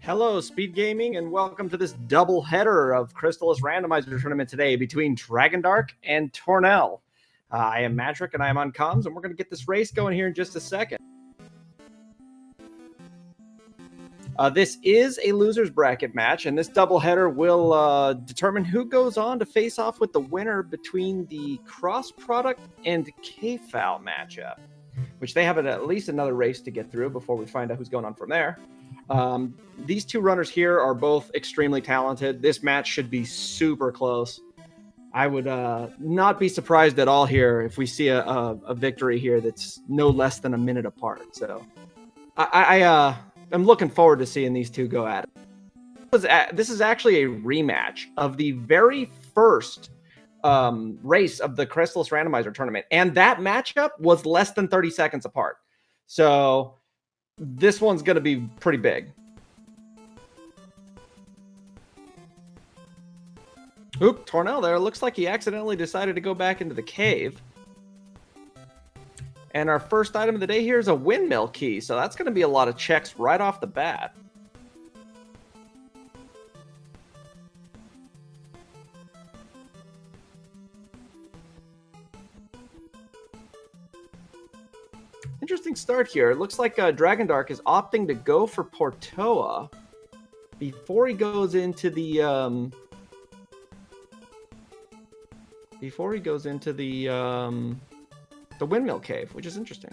Hello, SpeedGaming, and welcome to this double header of Crystalis Randomizer tournament today between Dragondarch and Tornel. I am Madrick, and I am on comms, and we're going to get this race going here in just a second. This is a loser's bracket match, and this doubleheader will determine who goes on to face off with the winner between the Cross Product and K-Foul matchup, which they have at least another race to get through before we find out who's going on from there. These two runners here are both extremely talented. This match should be super close. I would not be surprised at all here if we see a victory here that's no less than a minute apart. So I'm looking forward to seeing these two go at it. This is actually a rematch of the very first race of the Crystalis Randomizer tournament, and that matchup was less than 30 seconds apart. So this one's going to be pretty big. Oop, Tornel there. Looks like he accidentally decided to go back into the cave. And our first item of the day here is a windmill key. So that's going to be a lot of checks right off the bat. Interesting start here. It looks like Dragondarch is opting to go for Portoa before he goes into the windmill cave, which is interesting.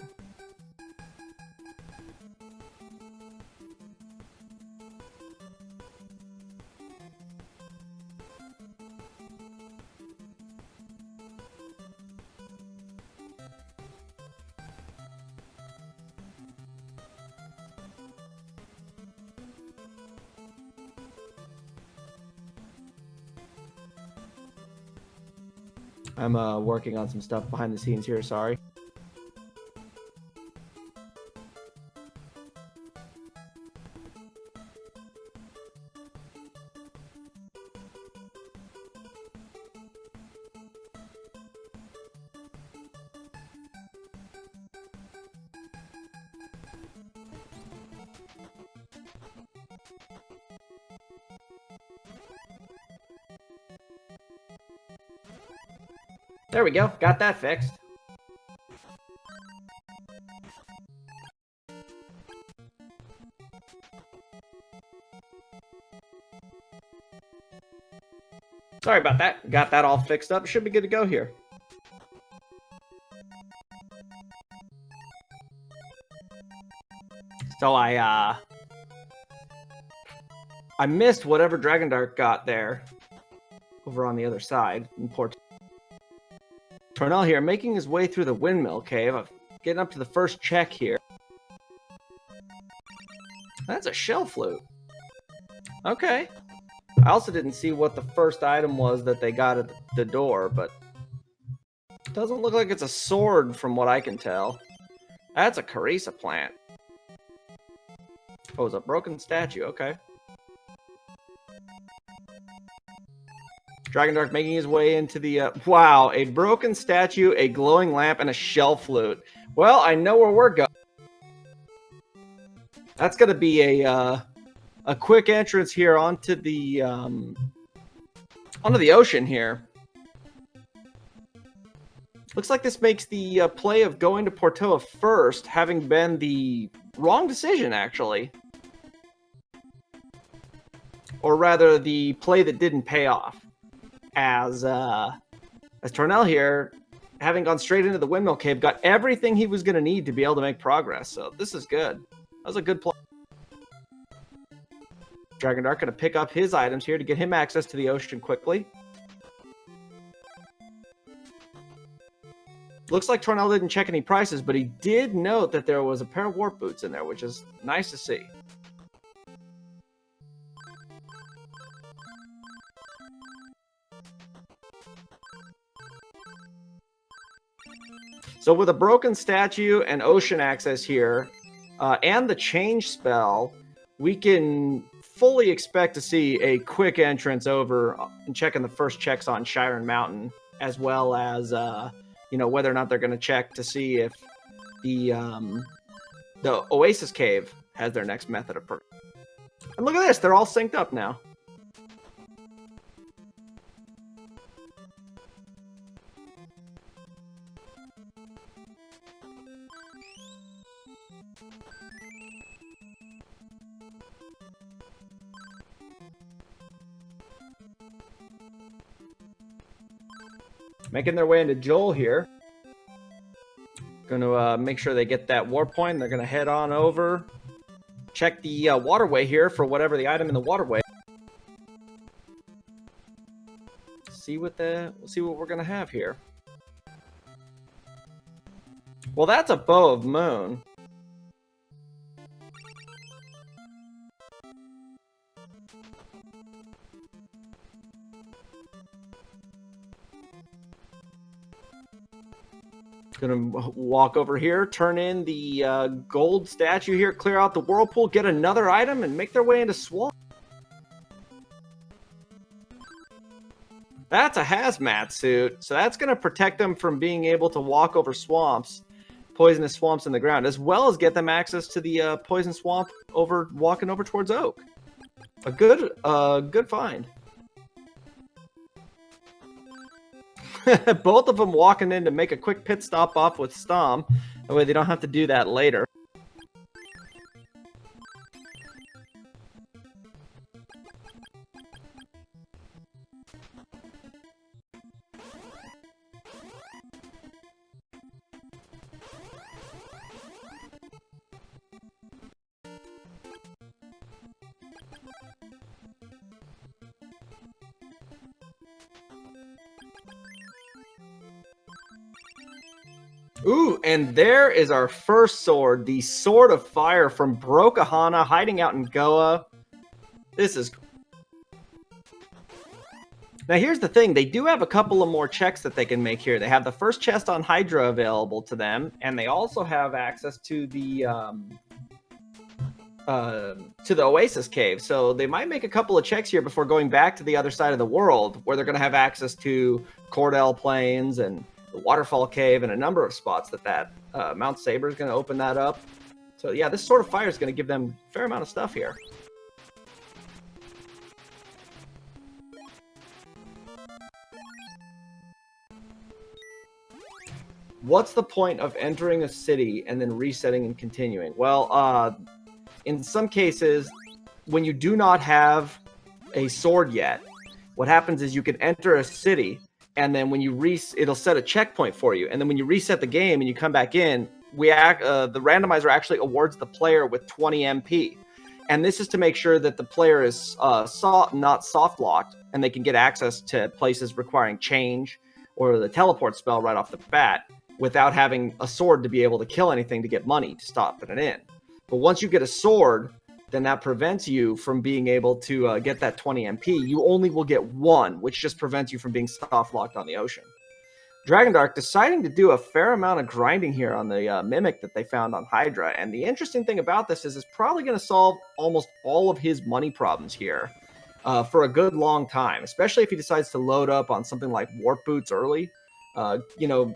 I'm working on some stuff behind the scenes here, sorry. There we go. Got that fixed. Sorry about that. Got that all fixed up. Should be good to go here. So I missed whatever Dragondarch got there over on the other side in Port. Tornel here, making his way through the windmill cave. Getting up to the first check here. That's a shell flute. Okay. I also didn't see what the first item was that they got at the door, but it doesn't look like it's a sword from what I can tell. That's a Carissa plant. Oh, it's a broken statue. Okay. Dragondarch making his way into the... wow, a broken statue, a glowing lamp, and a shell flute. Well, I know where we're going. That's going to be a quick entrance here onto the ocean here. Looks like this makes the play of going to Portoa first, having been the wrong decision, actually. Or rather, the play that didn't pay off. As Tornel here, having gone straight into the windmill cave, got everything he was going to need to be able to make progress. So this is good. That was a good play. Dragondarch going to pick up his items here to get him access to the ocean quickly. Looks like Tornel didn't check any prices, but he did note that there was a pair of warp boots in there, which is nice to see. So with a broken statue and ocean access here, and the change spell, we can fully expect to see a quick entrance over and checking the first checks on Shiren Mountain, as well as, whether or not they're going to check to see if the Oasis Cave has their next method of purchase. And look at this, they're all synced up now. Making their way into Joel here. Going to make sure they get that war point. They're going to head on over. Check the waterway here for whatever the item in the waterway. See what we're going to have here. Well, that's a bow of moon. Gonna walk over here, turn in the gold statue here, clear out the whirlpool, get another item, and make their way into swamp. That's a hazmat suit, so that's gonna protect them from being able to walk over swamps, poisonous swamps in the ground, as well as get them access to the poison swamp walking over towards Oak. A good find. Both of them walking in to make a quick pit stop off with Stom. That way they don't have to do that later. Ooh, and there is our first sword, the Sword of Fire from Brokahana, hiding out in Goa. This is... Now here's the thing, they do have a couple of more checks that they can make here. They have the first chest on Hydra available to them, and they also have access to the Oasis Cave. So they might make a couple of checks here before going back to the other side of the world, where they're going to have access to Cordell Plains and the Waterfall Cave and a number of spots that Mount Saber is going to open that up. So yeah, this Sword of Fire is going to give them a fair amount of stuff here. What's the point of entering a city and then resetting and continuing? Well, in some cases, when you do not have a sword yet, what happens is you can enter a city, and then when you it'll set a checkpoint for you. And then when you reset the game and you come back in, the randomizer actually awards the player with 20 MP. And this is to make sure that the player is not soft locked, and they can get access to places requiring change or the teleport spell right off the bat without having a sword to be able to kill anything to get money to stop it in. But once you get a sword, then that prevents you from being able to get that 20 MP. You only will get one, which just prevents you from being soft-locked on the ocean. Dragondarch deciding to do a fair amount of grinding here on the Mimic that they found on Hydra. And the interesting thing about this is it's probably going to solve almost all of his money problems here for a good long time, especially if he decides to load up on something like Warp Boots early. You know,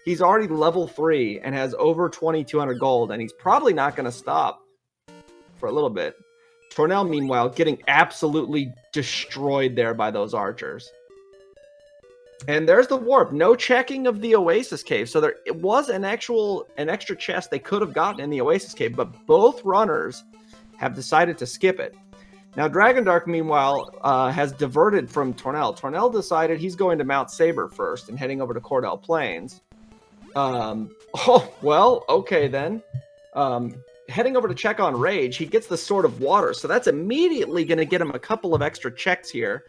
he's already level 3 and has over 2,200 gold, and he's probably not going to stop for a little bit. Tornel, meanwhile, getting absolutely destroyed there by those archers. And there's the warp. No checking of the Oasis Cave. So it was an extra chest they could have gotten in the Oasis Cave, but both runners have decided to skip it. Now, Dragondarch, meanwhile, has diverted from Tornel. Tornel decided he's going to Mount Saber first and heading over to Cordell Plains. Oh, well, okay then. Heading over to check on Rage, he gets the Sword of Water, so that's immediately going to get him a couple of extra checks here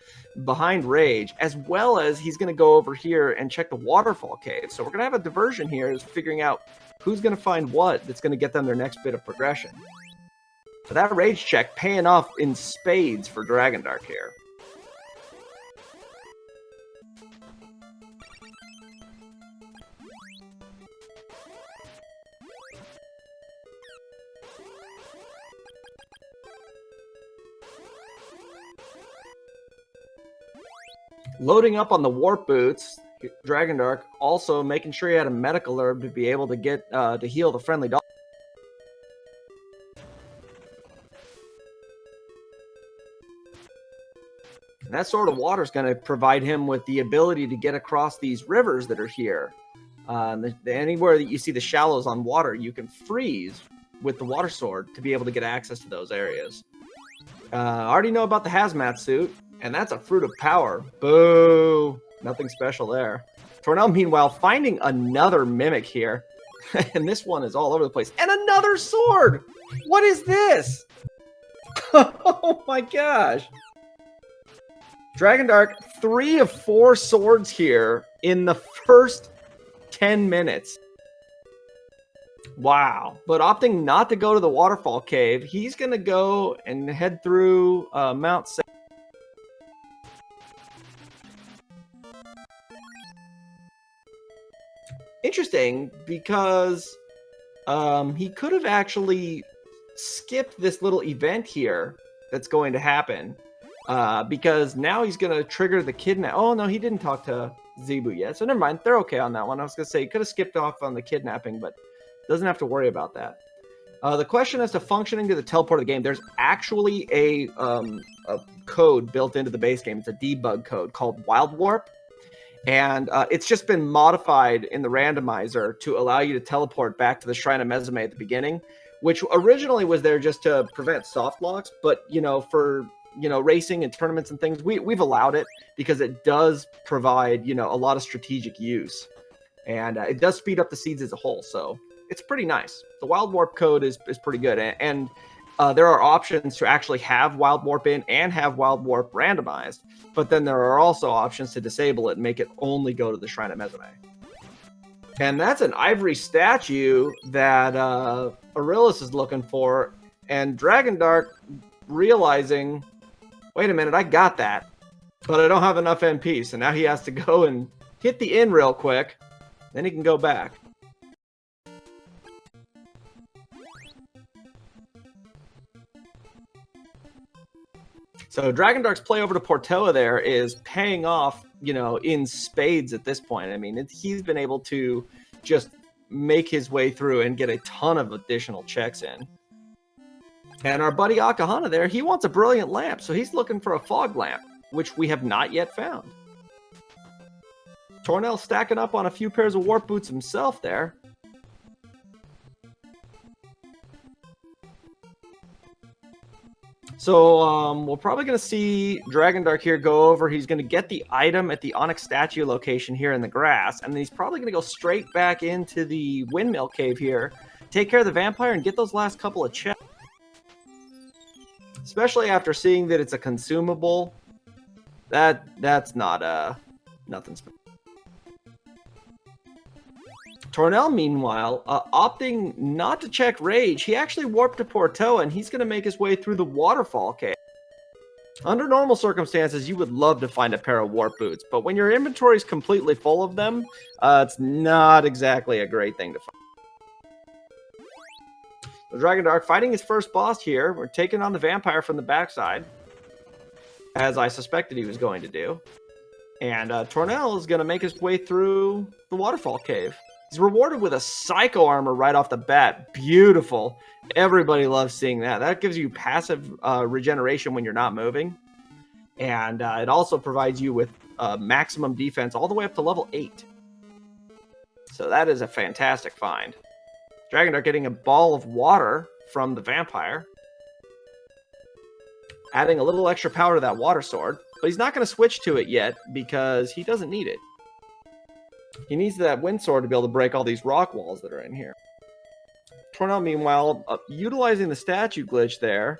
behind Rage, as well as he's going to go over here and check the Waterfall Cave. So we're going to have a diversion here, is figuring out who's going to find what that's going to get them their next bit of progression. So that Rage check paying off in spades for Dragondarch here. Loading up on the Warp Boots, Dragondarch also making sure he had a medical herb to be able to get to heal the friendly dog. And that Sword of Water is going to provide him with the ability to get across these rivers that are here. Anywhere that you see the shallows on water, you can freeze with the water sword to be able to get access to those areas. I already know about the hazmat suit, and that's a fruit of power. Boo! Nothing special there. Tornel, meanwhile, finding another mimic here. And this one is all over the place. And another sword! What is this? Oh my gosh. Dragondarch, 3 of 4 swords here in the first 10 minutes. Wow. But opting not to go to the waterfall cave, he's going to go and head through Mount Sa. Interesting, because he could have actually skipped this little event here that's going to happen. Because now he's going to trigger the kidnap. Oh, no, he didn't talk to Zebu yet. So never mind. They're okay on that one. I was going to say he could have skipped off on the kidnapping, but doesn't have to worry about that. The question as to functioning to the teleport of the game, there's actually a code built into the base game. It's a debug code called Wild Warp. And it's just been modified in the randomizer to allow you to teleport back to the Shrine of Mezume at the beginning, which originally was there just to prevent soft locks. But, for racing and tournaments and things, we've allowed it because it does provide, a lot of strategic use. And it does speed up the seeds as a whole. So it's pretty nice. The Wild Warp code is pretty good. And there are options to actually have Wild Warp in and have Wild Warp randomized. But then there are also options to disable it and make it only go to the Shrine of Mezume. And that's an ivory statue that Aurelius is looking for. And Dragondarch realizing, wait a minute, I got that. But I don't have enough MP. So now he has to go and hit the inn real quick. Then he can go back. So Dragondarch's play over to Portoa there is paying off, in spades at this point. I mean, he's been able to just make his way through and get a ton of additional checks in. And our buddy Akahana there, he wants a brilliant lamp, so he's looking for a fog lamp, which we have not yet found. Tornel stacking up on a few pairs of warp boots himself there. So we're probably going to see Dragondarch here go over. He's going to get the item at the Onyx statue location here in the grass. And then he's probably going to go straight back into the windmill cave here. Take care of the vampire and get those last couple of checks. Especially after seeing that it's a consumable. That's not nothing special. Tornel, meanwhile, opting not to check Rage, he actually warped to Portoa, and he's going to make his way through the waterfall cave. Under normal circumstances, you would love to find a pair of warp boots, but when your inventory is completely full of them, it's not exactly a great thing to find. The Dragondarch fighting his first boss here. We're taking on the vampire from the backside, as I suspected he was going to do. And Tornel is going to make his way through the waterfall cave. He's rewarded with a Psycho Armor right off the bat. Beautiful. Everybody loves seeing that. That gives you passive regeneration when you're not moving. And it also provides you with maximum defense all the way up to level 8. So that is a fantastic find. Dragondarch getting a ball of water from the vampire. Adding a little extra power to that water sword. But he's not going to switch to it yet because he doesn't need it. He needs that wind sword to be able to break all these rock walls that are in here. Tornel, meanwhile, utilizing the statue glitch there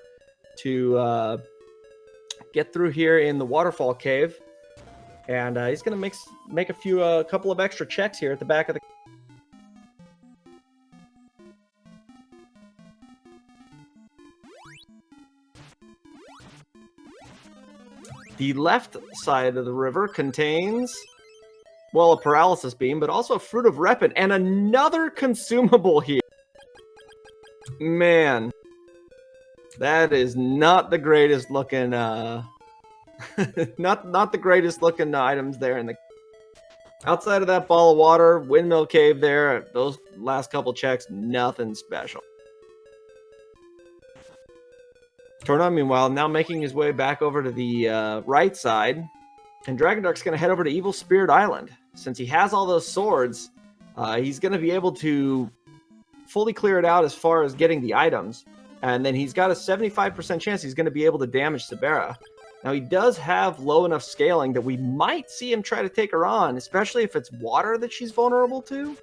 to get through here in the waterfall cave. And he's going to make a couple of extra checks here at the back of the... The left side of the river contains... well, a paralysis beam, but also a fruit of repent and another consumable here. Man, that is not the greatest looking, not the greatest looking items there in the. Outside of that ball of water, windmill cave there, those last couple checks, nothing special. Tornel, meanwhile, now making his way back over to the right side. And Dragondarch's going to head over to Evil Spirit Island. Since he has all those swords, he's going to be able to fully clear it out as far as getting the items. And then he's got a 75% chance he's going to be able to damage Sabera. Now, he does have low enough scaling that we might see him try to take her on, especially if it's water that she's vulnerable to.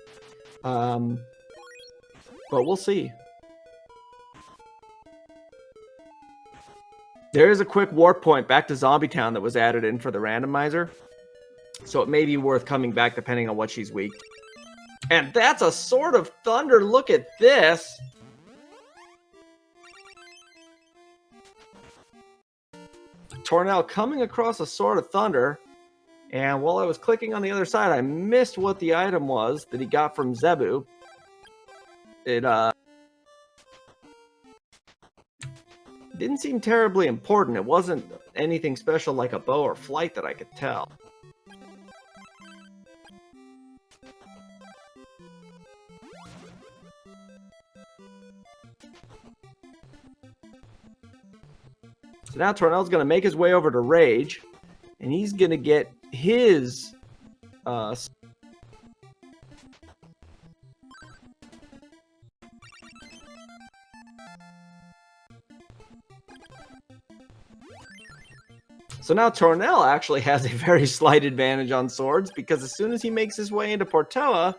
But we'll see. There is a quick warp point back to Zombie Town that was added in for the randomizer. So it may be worth coming back depending on what she's weak. And that's a Sword of Thunder. Look at this. Tornel coming across a Sword of Thunder. And while I was clicking on the other side, I missed what the item was that he got from Zebu. It didn't seem terribly important. It wasn't anything special like a bow or flight that I could tell. So now Tornel's going to make his way over to Rage, and he's going to get his So now Tornel actually has a very slight advantage on swords, because as soon as he makes his way into Portoa,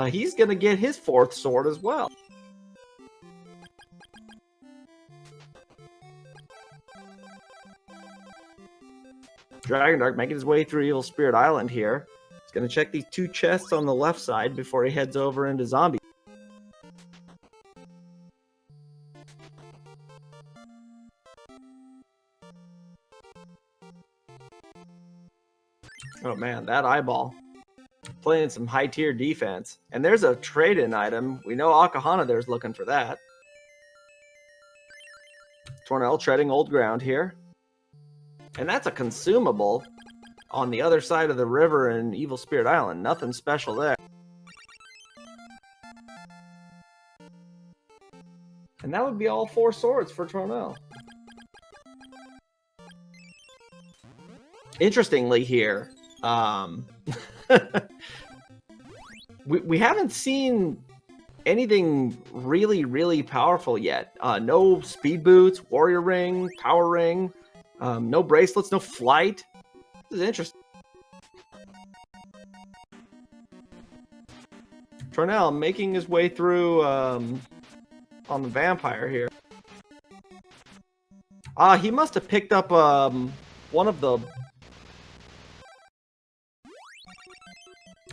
he's going to get his 4th sword as well. Dragondarch making his way through Evil Spirit Island here. He's going to check these 2 chests on the left side before he heads over into Zombie. Oh man, that eyeball. Playing some high tier defense. And there's a trade-in item. We know Akahana there's looking for that. Tornel treading old ground here. And that's a consumable on the other side of the river in Evil Spirit Island. Nothing special there. And that would be all 4 swords for Tornel. Interestingly here, we haven't seen anything really powerful yet. No speed boots, warrior ring, power ring, no bracelets, no flight. This is interesting. Tornel making his way through on the vampire here. He must have picked up one of the...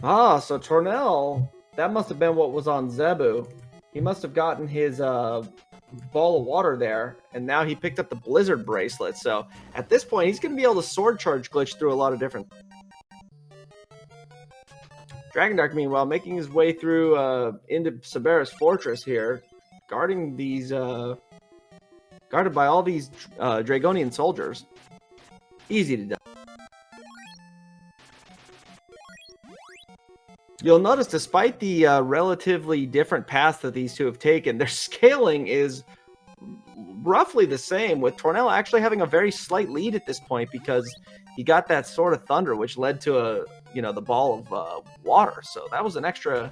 so Tornel, that must have been what was on Zebu. He must have gotten his ball of water there, and now he picked up the blizzard bracelet. So at this point, he's going to be able to sword charge glitch through a lot of different... Dragondarch, meanwhile, making his way through into Sabera's fortress here, guarding these... guarded by all these Dragonian soldiers. Easy to do. You'll notice, despite the relatively different paths that these two have taken, their scaling is roughly the same, with Tornel actually having a very slight lead at this point because he got that Sword of Thunder, which led to the ball of water. So that was an extra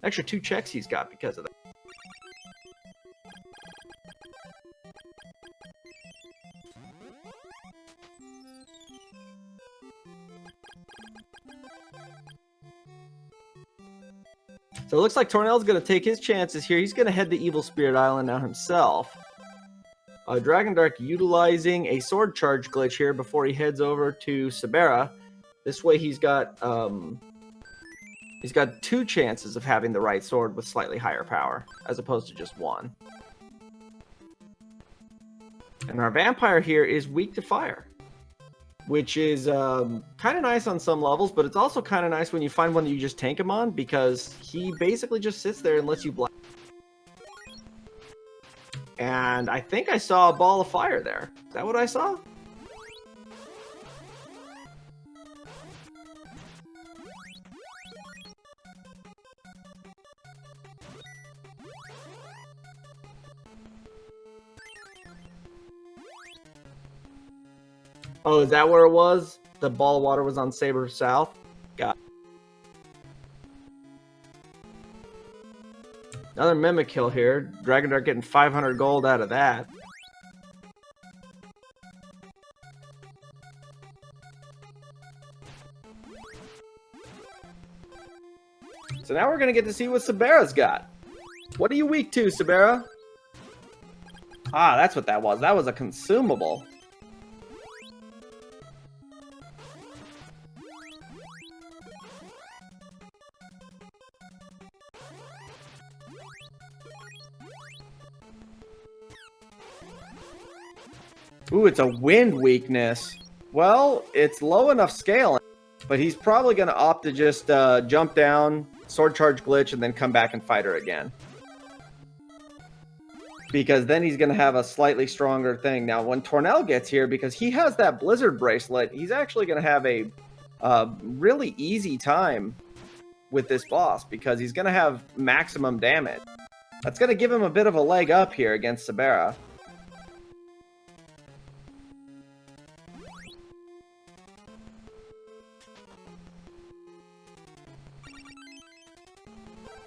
2 checks he's got because of that. So it looks like Tornel's going to take his chances here. He's going to head to Evil Spirit Island now himself. Dragondarch utilizing a sword charge glitch here before he heads over to Sabera. This way he's got 2 chances of having the right sword with slightly higher power, as opposed to just 1. And our vampire here is weak to fire, which is kind of nice on some levels, but it's also kind of nice when you find one that you just tank him on, because he basically just sits there and lets you blast. And I think I saw a ball of fire there. Is that what I saw? Oh, is that where it was? The ball of water was on Saber South? Got it. Another Mimic kill here. Dragondarch getting 500 gold out of that. So now we're going to get to see what Sabera's got. What are you weak to, Sabera? Ah, that's what that was. That was a consumable. Ooh, it's a wind weakness. Well, it's low enough scaling, but he's probably going to opt to just jump down, sword charge glitch, and then come back and fight her again. Because then he's going to have a slightly stronger thing. Now, when Tornel gets here, because he has that Blizzard Bracelet, he's actually going to have a really easy time with this boss, because he's going to have maximum damage. That's going to give him a bit of a leg up here against Sabera.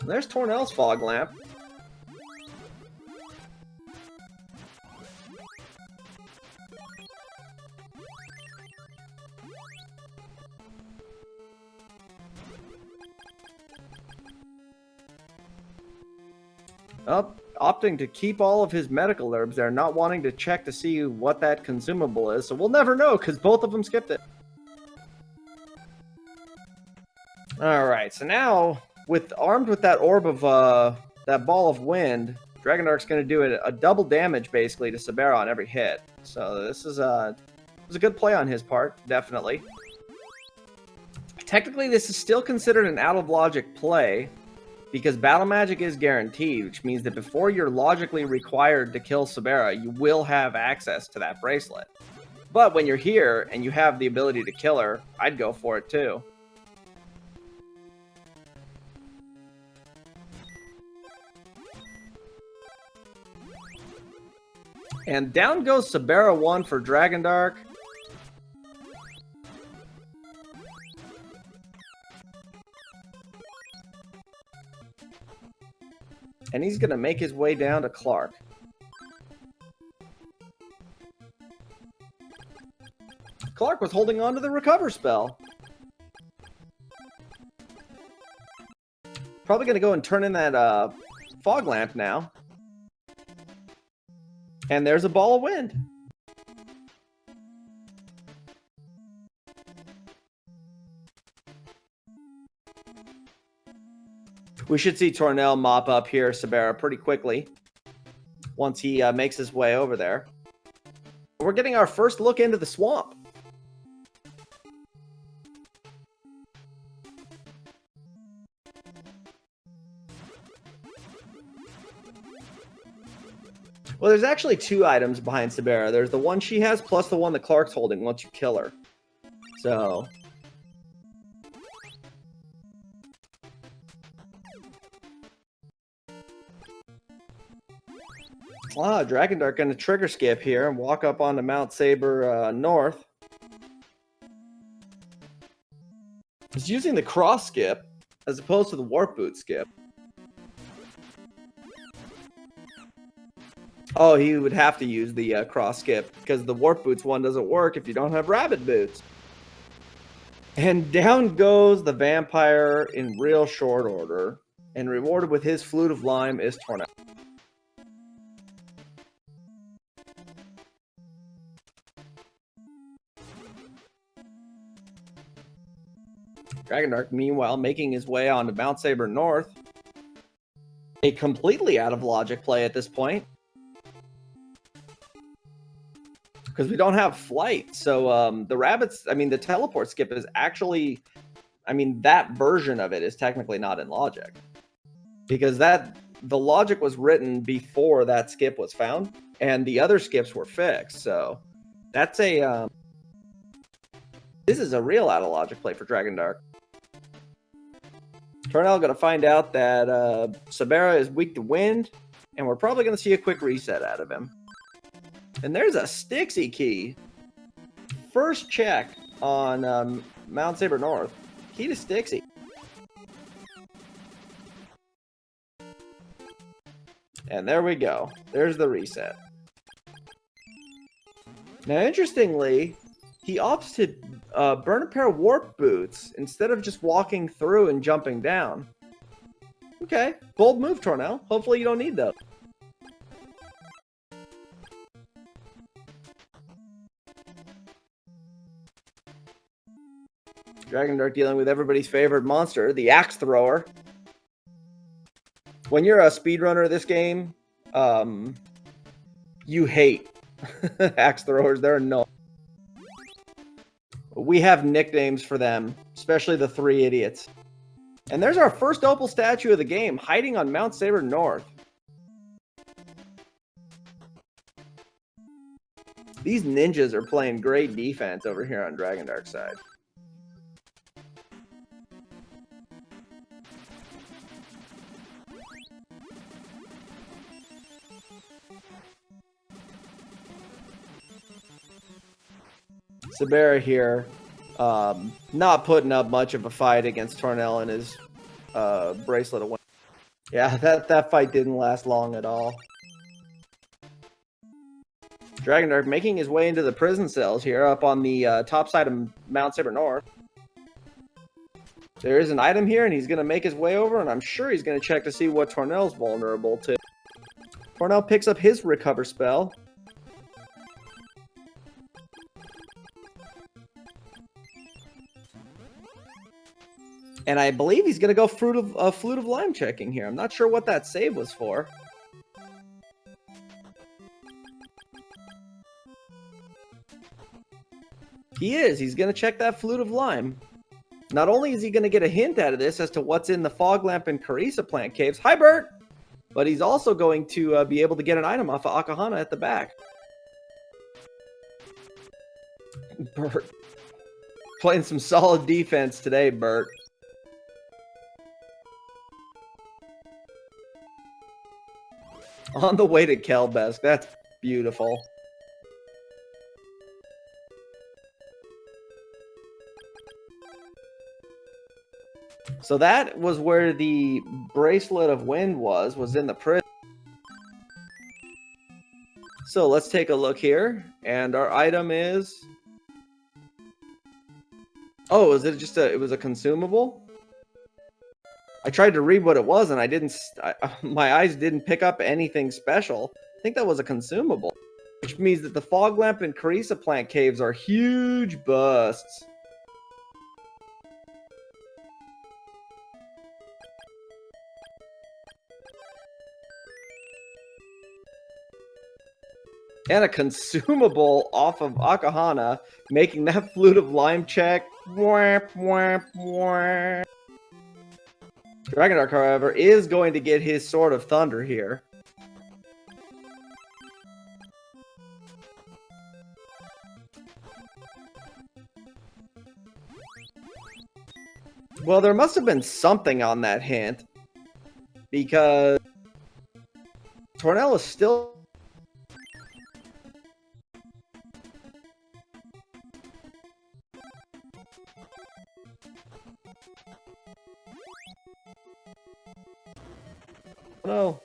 There's Tornel's Fog Lamp. Opting to keep all of his medical herbs there, not wanting to check to see what that consumable is, so we'll never know because both of them skipped it. Alright, so now, armed with that orb of, that ball of wind, Dragondarch's going to do a double damage, basically, to Sabera on every hit. So this is a good play on his part, definitely. Technically, this is still considered an out-of-logic play, because battle magic is guaranteed, which means that before you're logically required to kill Sabera, you will have access to that bracelet. But when you're here, and you have the ability to kill her, I'd go for it too. And down goes Sabera 1 for Dragondarch. And he's going to make his way down to Clark. Clark was holding on to the recover spell. Probably going to go and turn in that fog lamp now. And there's a ball of wind. We should see Tornel mop up here Sabera pretty quickly once he makes his way over there. We're getting our first look into the swamp. Well, there's actually two items behind Sabera. There's the one she has plus the one that Clark's holding once you kill her. So... Dragondarch going to trigger skip here and walk up onto Mount Saber North. He's using the cross skip as opposed to the warp boot skip. Oh, he would have to use the cross skip because the warp boots one doesn't work if you don't have rabbit boots. And down goes the vampire in real short order, and rewarded with his flute of lime is Tornel. Dragondarch, meanwhile, making his way onto Mount Saber North. A completely out of logic play at this point. Because we don't have flight. So the rabbits, I mean, the teleport skip is actually, I mean, that version of it is technically not in logic. Because the logic was written before that skip was found. And the other skips were fixed. So that's this is a real out of logic play for Dragondarch. Tornel going to find out that Sabera is weak to wind, and we're probably going to see a quick reset out of him. And there's a Stixie key. first check on Mount Saber North. Key to Stixie. And there we go. There's the reset. Now, interestingly, he opts to burn a pair of warp boots instead of just walking through and jumping down. Okay, bold move, Tornel. Hopefully you don't need those. Dragondarch dealing with everybody's favorite monster, the Axe Thrower. When you're a speedrunner of this game, you hate Axe Throwers. They're annoying. We have nicknames for them, especially the three idiots. And there's our first opal statue of the game, hiding on Mount Saber North. These ninjas are playing great defense over here on Dragondarch's side. Sabera here, not putting up much of a fight against Tornel and his bracelet of wind. Yeah, that fight didn't last long at all. Dragondarch making his way into the prison cells here up on the top side of Mount Saber North. There is an item here, and he's going to make his way over, and I'm sure he's going to check to see what Tornel's vulnerable to. Tornel picks up his recover spell. And I believe he's going to go Flute of Lime checking here. I'm not sure what that save was for. He is. He's going to check that Flute of Lime. Not only is he going to get a hint out of this as to what's in the Fog Lamp and Carissa plant caves. Hi, Bert! But he's also going to be able to get an item off of Akahana at the back. Bert. Playing some solid defense today, Bert. On the way to Kelbesk. That's beautiful. So that was where the Bracelet of Wind was in the prison. So let's take a look here. And our item is... Oh, is it just it was a consumable? I tried to read what it was, and I didn't. My eyes didn't pick up anything special. I think that was a consumable, which means that the Fog Lamp and Carissa plant caves are huge busts. And a consumable off of Akahana, making that Flute of Lime check. Whamp, whamp, whamp. Dragondarch, however, is going to get his Sword of Thunder here. Well, there must have been something on that hint, because Tornel is still... No.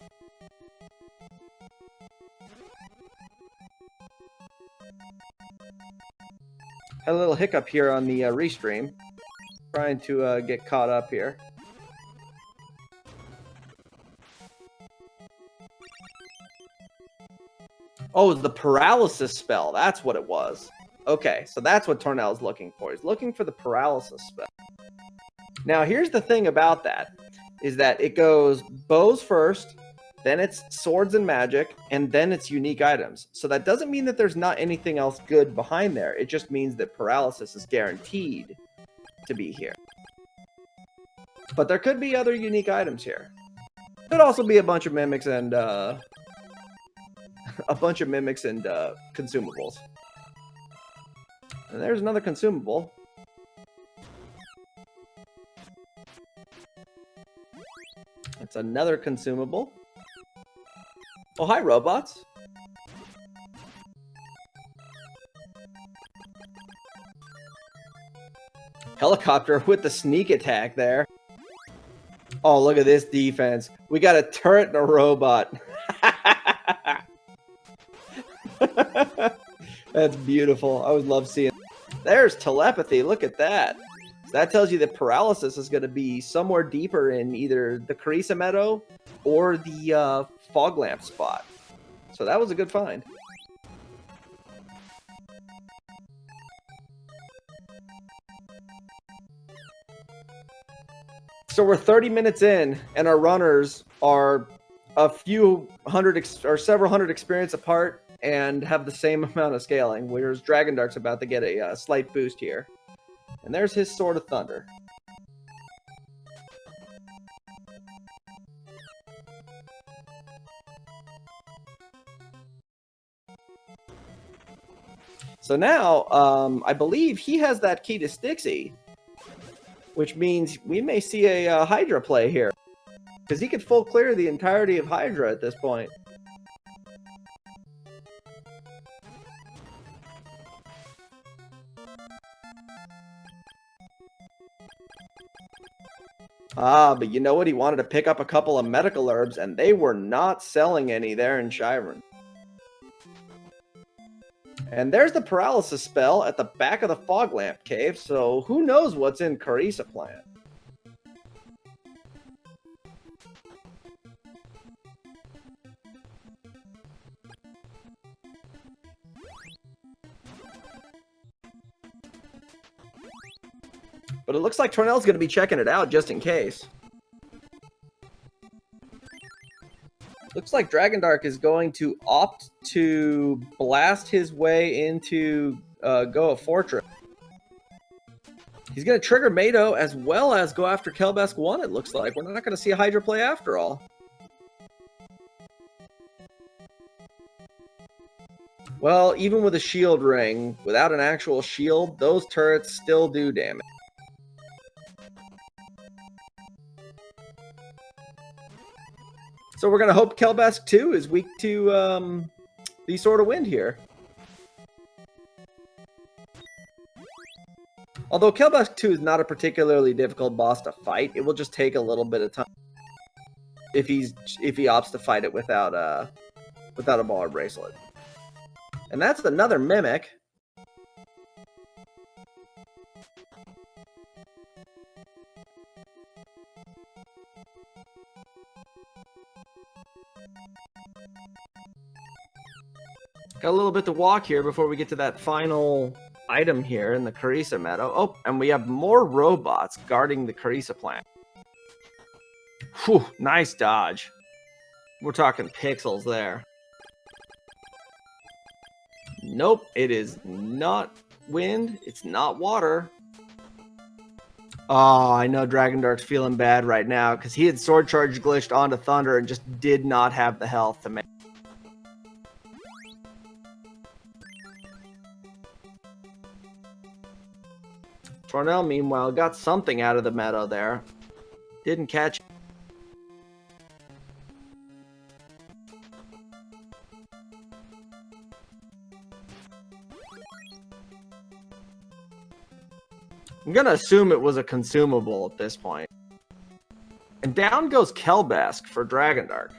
Had a little hiccup here on the restream. Trying to get caught up here. Oh, the paralysis spell. That's what it was. Okay, so that's what Tornel's looking for. He's looking for the paralysis spell. Now, here's the thing about that. Is that it goes bows first, then it's swords and magic, and then it's unique items. So that doesn't mean that there's not anything else good behind there. It just means that paralysis is guaranteed to be here. But there could be other unique items here. Could also be a bunch of mimics and consumables. And there's another consumable. It's another consumable. Oh, hi, robots. Helicopter with the sneak attack there. Oh, look at this defense. We got a turret and a robot. That's beautiful. I always love seeing. There's telepathy. Look at that. So that tells you that paralysis is going to be somewhere deeper in either the Carissa Meadow or the fog lamp spot. So that was a good find. So we're 30 minutes in, and our runners are a few hundred or several hundred experience apart and have the same amount of scaling, whereas Dragondarch's about to get a slight boost here. And there's his Sword of Thunder. So now, I believe he has that key to Stixie, which means we may see a Hydra play here. Because he could full clear the entirety of Hydra at this point. Ah, but you know what? He wanted to pick up a couple of medical herbs, and they were not selling any there in Shyren. And there's the paralysis spell at the back of the fog lamp cave, so who knows what's in Carissa Plant. But it looks like Tornel's going to be checking it out just in case. Looks like Dragondarch is going to opt to blast his way into Goa Fortress. He's going to trigger Mado as well as go after Kelbesk 1, it looks like. We're not going to see a Hydra play after all. Well, even with a shield ring, without an actual shield, those turrets still do damage. So we're going to hope Kelbesk 2 is weak to the Sword of Wind here. Although Kelbesk 2 is not a particularly difficult boss to fight, it will just take a little bit of time if he opts to fight it without a baller bracelet. And that's another Mimic. Got a little bit to walk here before we get to that final item here in the Carissa Meadow. Oh, and we have more robots guarding the Carissa plant. Whew, nice dodge. We're talking pixels there. Nope, it is not wind. It's not water. Oh, I know Dragondarch's feeling bad right now because he had Sword Charge glitched onto Thunder and just did not have the health to make. Tornel, meanwhile, got something out of the meadow there. Didn't catch it. I'm going to assume it was a consumable at this point. And down goes Kelbesk for Dragondarch.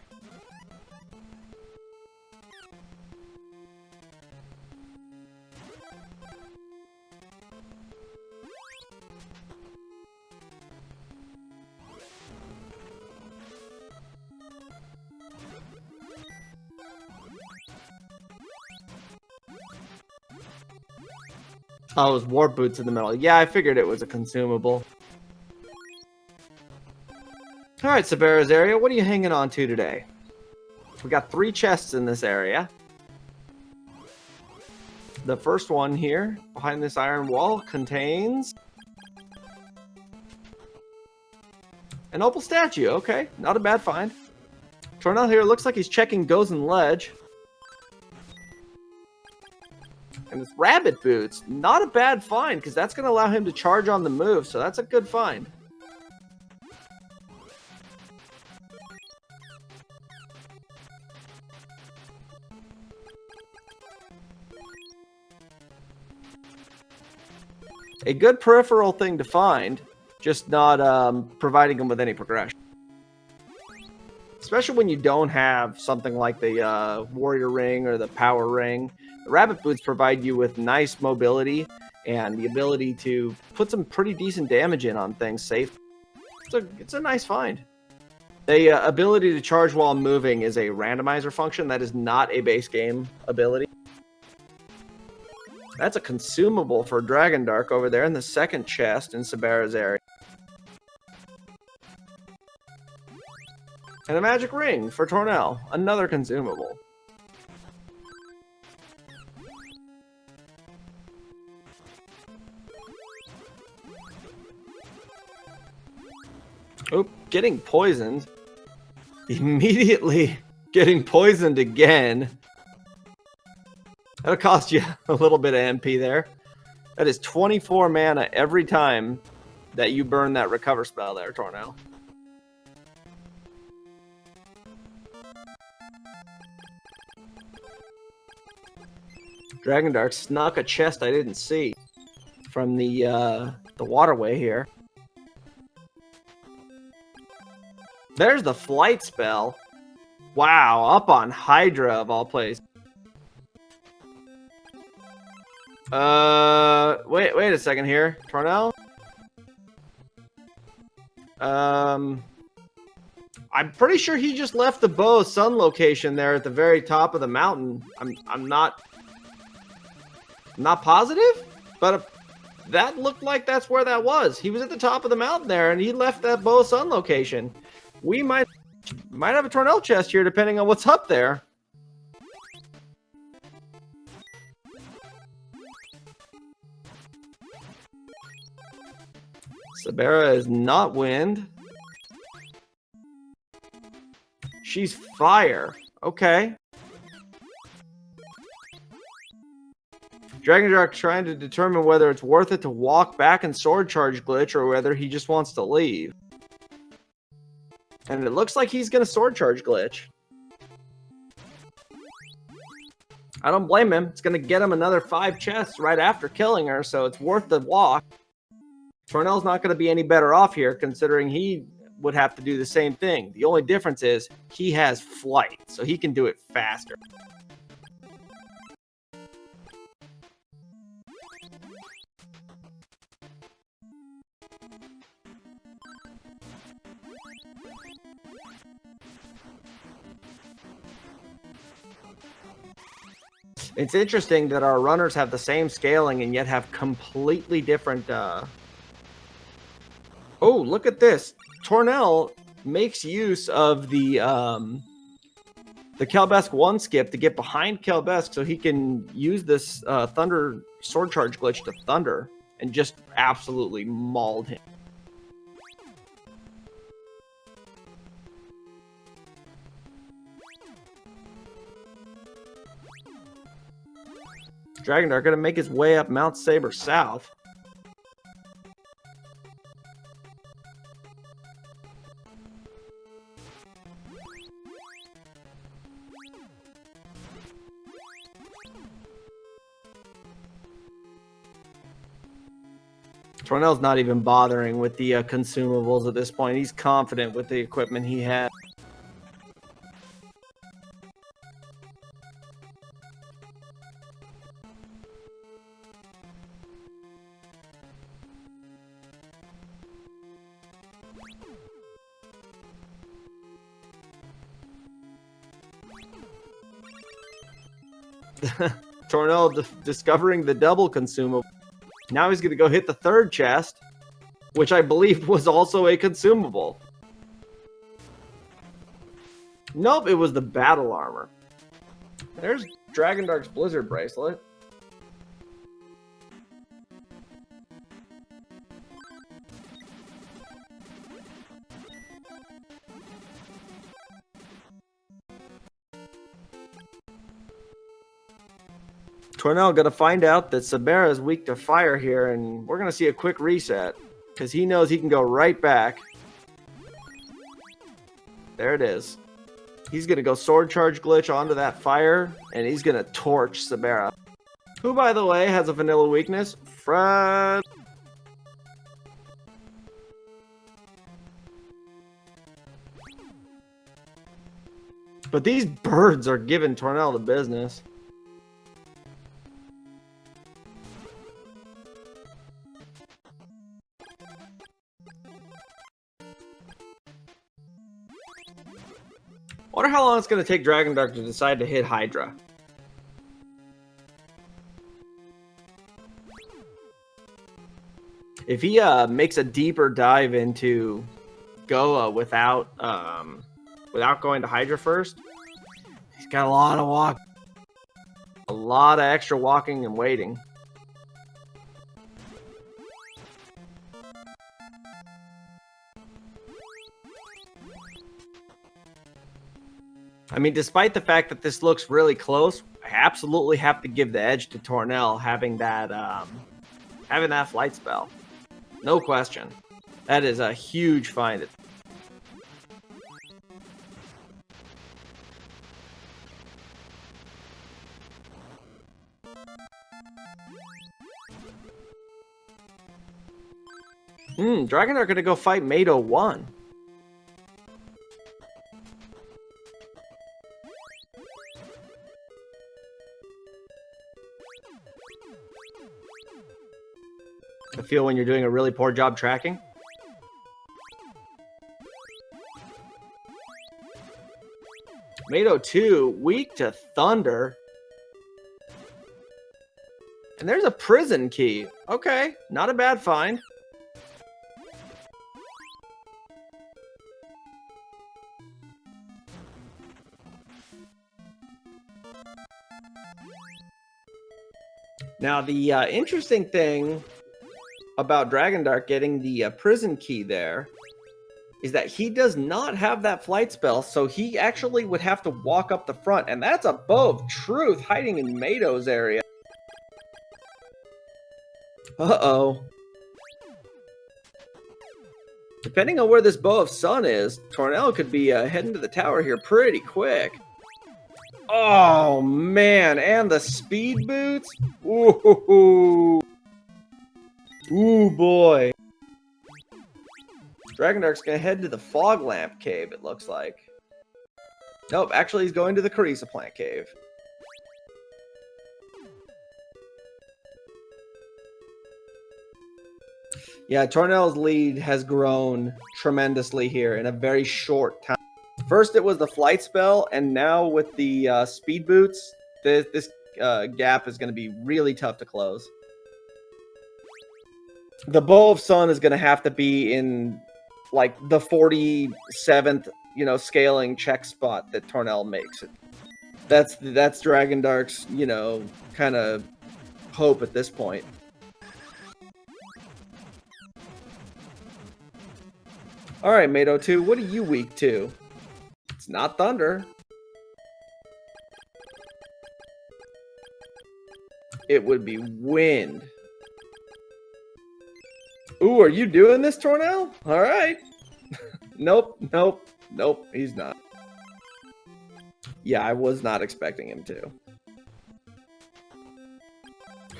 Oh, it was Warp Boots in the middle. Yeah, I figured it was a consumable. Alright, Sabera's area, what are you hanging on to today? We got 3 chests in this area. The first one here, behind this iron wall, contains an opal statue. Okay, not a bad find. Tornel here looks like he's checking Gozen Ledge. And it's Rabbit Boots. Not a bad find, because that's going to allow him to charge on the move, so that's a good find. A good peripheral thing to find, just not providing them with any progression. Especially when you don't have something like the Warrior Ring or the Power Ring. The Rabbit Boots provide you with nice mobility and the ability to put some pretty decent damage in on things safe. It's a nice find. The ability to charge while moving is a randomizer function. That is not a base game ability. That's a consumable for Dragondarch over there in the second chest in Sabera's area. And a magic ring for Tornel, another consumable. Oop, getting poisoned. Immediately getting poisoned again. That'll cost you a little bit of MP there. That is 24 mana every time that you burn that recover spell there, Tornel. Dragondarch snuck a chest I didn't see from the waterway here. There's the flight spell. Wow, up on Hydra of all places. Wait a second here, Tornel. I'm pretty sure he just left the bow sun location there at the very top of the mountain. I'm not positive, but that looked like that's where that was. He was at the top of the mountain there, and he left that bow sun location. We might have a Tornel chest here, depending on what's up there. Sabera is not wind. She's fire. Okay. Dragondarch trying to determine whether it's worth it to walk back and sword charge glitch or whether he just wants to leave. And it looks like he's going to sword charge glitch. I don't blame him. It's going to get him another 5 chests right after killing her, so it's worth the walk. Tornel's not going to be any better off here, considering he would have to do the same thing. The only difference is he has flight, so he can do it faster. It's interesting that our runners have the same scaling and yet have completely different... Oh, look at this. Tornel makes use of the Kelbesk 1 skip to get behind Kelbesk so he can use this Thunder Sword Charge glitch to Thunder and just absolutely mauled him. Dragondarch gonna make his way up Mount Saber South. Tornel's not even bothering with the consumables at this point. He's confident with the equipment he has. Tornel discovering the double consumable. Now he's going to go hit the third chest, which I believe was also a consumable. Nope, it was the battle armor. There's Dragondarch's Blizzard Bracelet. Tornel gonna find out that Sabera is weak to fire here, and we're gonna see a quick reset because he knows he can go right back. There it is. He's gonna go sword charge glitch onto that fire, and he's gonna torch Sabera, who, by the way, has a vanilla weakness. But these birds are giving Tornel the business. Wonder how long it's going to take Dragondarch to decide to hit Hydra. If he makes a deeper dive into Goa without going to Hydra first, he's got a lot of walk, a lot of extra walking and waiting. I mean, despite the fact that this looks really close, I absolutely have to give the edge to Tornel having that flight spell. No question. That is a huge find. Dragondarch gonna go fight Mado 1. I feel when you're doing a really poor job tracking. Mado 2, weak to Thunder. And there's a prison key. Okay, not a bad find. Now, the interesting thing about Dragondarch getting the prison key there is that he does not have that flight spell, so he actually would have to walk up the front, and that's a Bow of Truth hiding in Mado's area. Uh-oh. Depending on where this Bow of Sun is, Tornel could be heading to the tower here pretty quick. Oh, man, and the speed boots? Ooh. Ooh, boy. Dragondarch's gonna head to the Fog Lamp Cave, it looks like. Nope, actually he's going to the Carissa Plant Cave. Yeah, Tornel's lead has grown tremendously here in a very short time. First it was the flight spell, and now with the speed boots, this gap is going to be really tough to close. The Bow of Sun is going to have to be in like the 47th, scaling check spot that Tornel makes it. That's Dragondarch's, kind of hope at this point. All right, Mado 2, what are you weak to? It's not Thunder. It would be Wind. Ooh, are you doing this, Tornel? All right. Nope, he's not. Yeah, I was not expecting him to.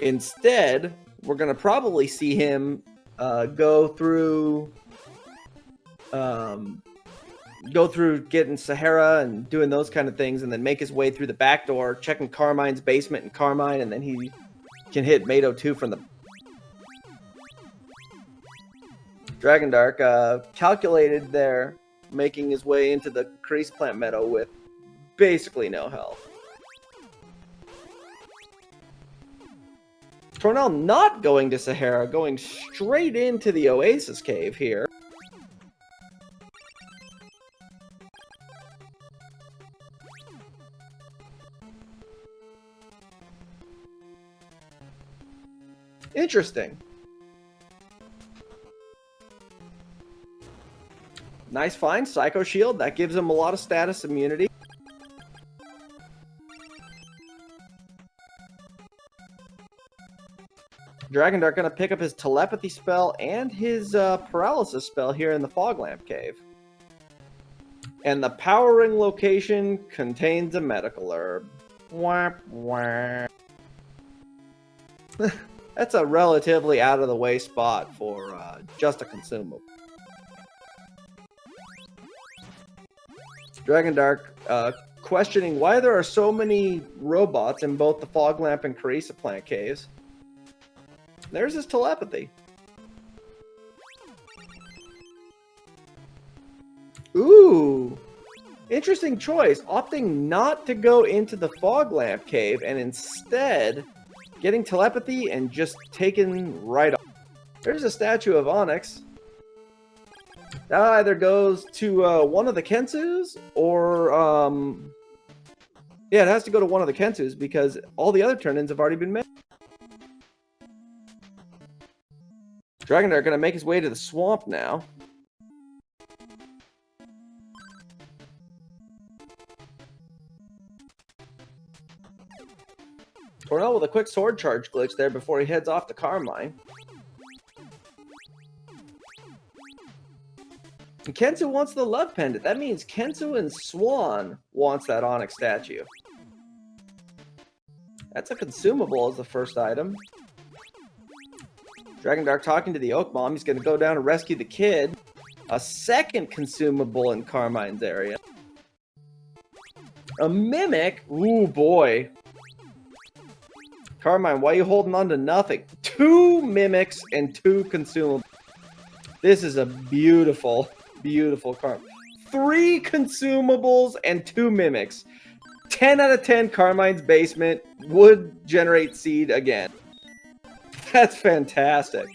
Instead, we're going to probably see him go through getting Sahara and doing those kind of things, and then make his way through the back door, checking Carmine's basement and Carmine, and then he can hit Mado 2 from the... Dragondarch calculated there, making his way into the Carissa Plant Meadow with basically no health. Tornel not going to Sahara, going straight into the Oasis Cave here. Interesting. Nice find, Psycho Shield. That gives him a lot of status immunity. Dragondarch gonna pick up his telepathy spell and his paralysis spell here in the Fog Lamp Cave. And the power ring location contains a medical herb. Wah, wah. That's a relatively out of the way spot for just a consumable. Dragondarch questioning why there are so many robots in both the Fog Lamp and Carissa plant caves. There's his telepathy. Ooh, interesting choice. Opting not to go into the Fog Lamp cave and instead getting telepathy and just taking right off. There's a statue of Onyx. That either goes to one of the Kensus or, yeah, it has to go to one of the Kensus because all the other turn-ins have already been made. Dragondarch going to make his way to the swamp now. Tornel with a quick sword charge glitch there before he heads off to Carmine. And Kensu wants the love pendant. That means Kensu and Swan wants that Onyx statue. That's a consumable as the first item. Dragondarch talking to the Oak Mom. He's going to go down and rescue the kid. A second consumable in Carmine's area. A Mimic? Ooh, boy. Carmine, why are you holding on to nothing? 2 Mimics and 2 consumables. This is a beautiful, beautiful card. 3 consumables and 2 Mimics. 10 out of 10 Carmine's basement would generate seed again. That's fantastic.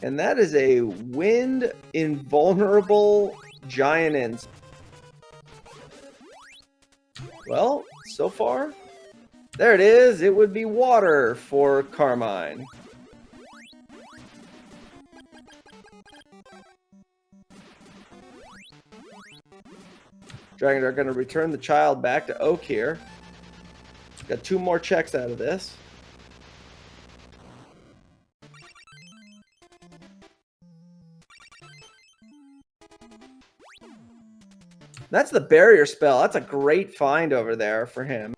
And that is a wind invulnerable giant insect. Well, so far, there it is. It would be water for Carmine. Dragondarch going to return the child back to Oak here. Got 2 more checks out of this. That's the barrier spell. That's a great find over there for him.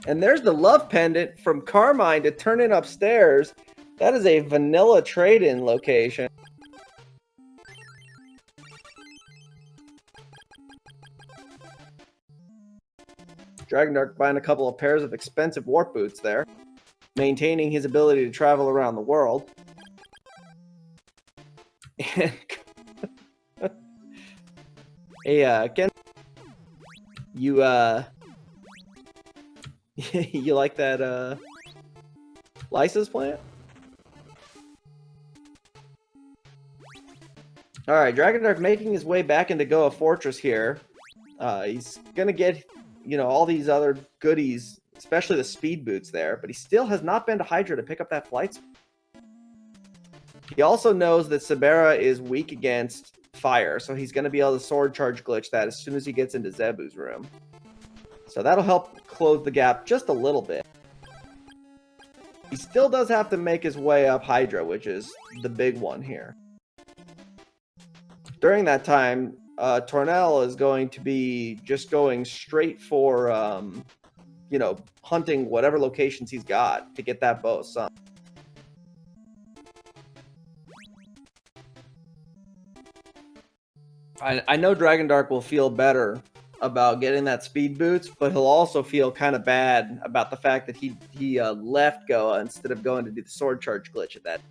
And there's the love pendant from Carmine to turn in upstairs. That is a vanilla trade-in location. Dragondarch buying a couple of pairs of expensive warp boots there. Maintaining his ability to travel around the world. And hey, Ken, you, you like that, Lysis plant? Alright, Dragondarch making his way back into Goa Fortress here. He's gonna get, you know, all these other goodies, especially the speed boots there, but he still has not been to Hydra to pick up that flight speed. He also knows that Sabera is weak against fire, so he's going to be able to sword charge glitch that as soon as he gets into Zebu's room. So that'll help close the gap just a little bit. He still does have to make his way up Hydra, which is the big one here. During that time, Tornel is going to be just going straight for, you know, hunting whatever locations he's got to get that bow sunk. I know Dragondarch will feel better about getting that speed boots, but he'll also feel kind of bad about the fact that he left Goa instead of going to do the sword charge glitch at that.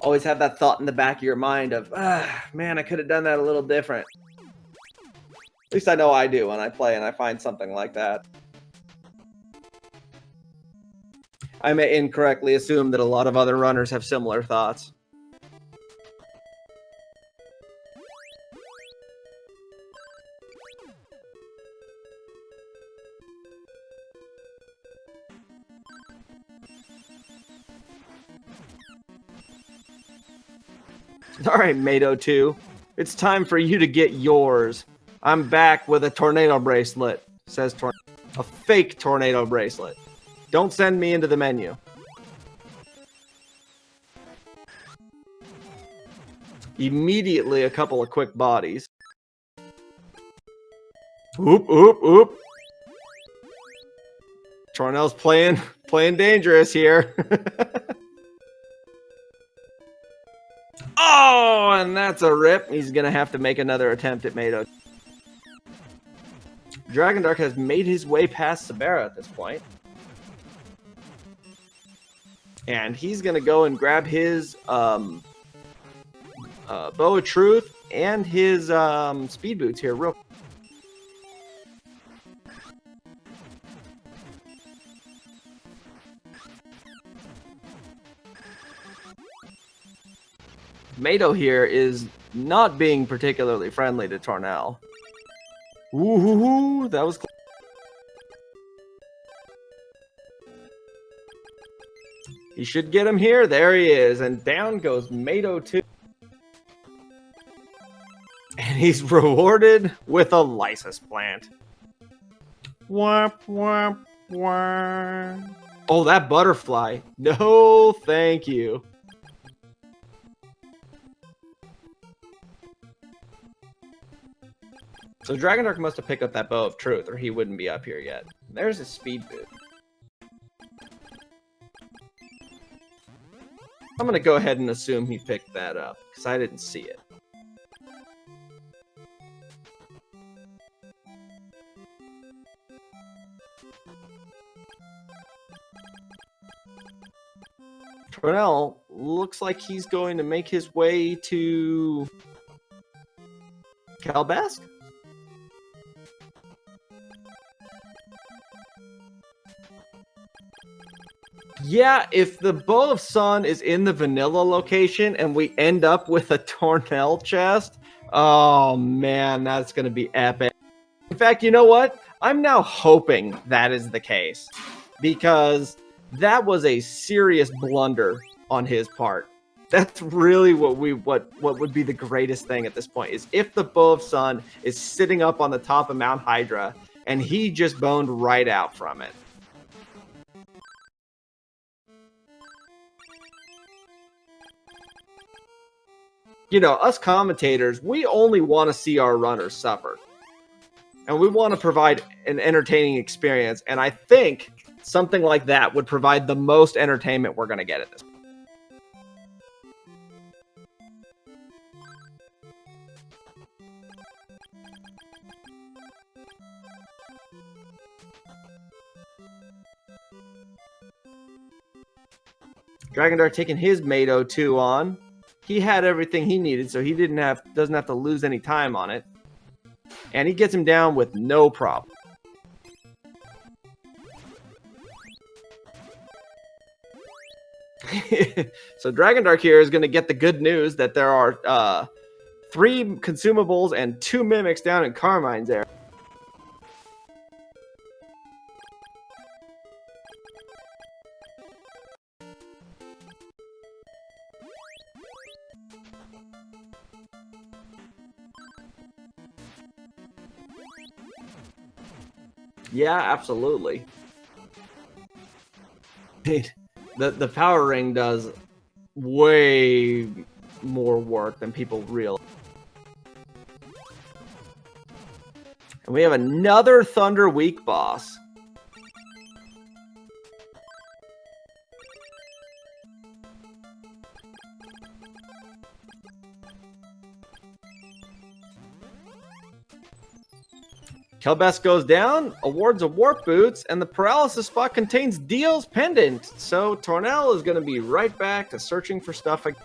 Always have that thought in the back of your mind of, man, I could have done that a little different. At least I know I do when I play and I find something like that. I may incorrectly assume that a lot of other runners have similar thoughts. Alright, Mato 2. It's time for you to get yours. I'm back with a tornado bracelet, says a fake tornado bracelet. Don't send me into the menu. Immediately a couple of quick bodies. Oop, oop, oop. Tornel's playing dangerous here. Oh, and that's a rip. He's going to have to make another attempt at Mado. Dragondarch has made his way past Sabera at this point. And he's going to go and grab his Bow of Truth and his Speed Boots here real quick. Mado here is not being particularly friendly to Tornel. Woohoo! That was close. He should get him here. There he is. And down goes Mado 2. And he's rewarded with a lysis plant. Womp, womp, womp. Oh, that butterfly. No, thank you. So Dragondarch must have picked up that Bow of Truth, or he wouldn't be up here yet. There's his Speed Boot. I'm going to go ahead and assume he picked that up, because I didn't see it. Tornel looks like he's going to make his way to Calbask? Yeah, if the Bow of Sun is in the vanilla location and we end up with a Tornel chest, oh man, that's going to be epic. In fact, you know what? I'm now hoping that is the case, because that was a serious blunder on his part. That's really what would be the greatest thing at this point, is if the Bow of Sun is sitting up on the top of Mount Hydra and he just boned right out from it. You know, us commentators, we only want to see our runners suffer. And we want to provide an entertaining experience. And I think something like that would provide the most entertainment we're going to get at this point. Dragondarch taking his Mado 2 on. He had everything he needed, so he doesn't have to lose any time on it. And he gets him down with no problem. So Dragondarch here is going to get the good news that there are 3 consumables and 2 mimics down in Carmine's area. Yeah, absolutely. The power ring does way more work than people realize. And we have another Thunder Week boss. Kelbest goes down, awards a Warp Boots, and the Paralysis spot contains Deal's Pendant. So Tornel is going to be right back to searching for stuff again.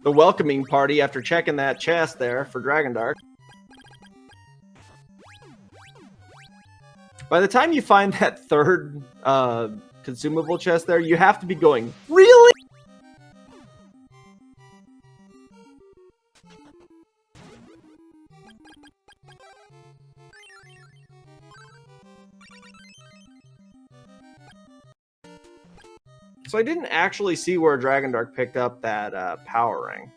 The welcoming party after checking that chest there for Dragondarch. By the time you find that third consumable chest there, you have to be going, really? So I didn't actually see where Dragondarch picked up that power ring.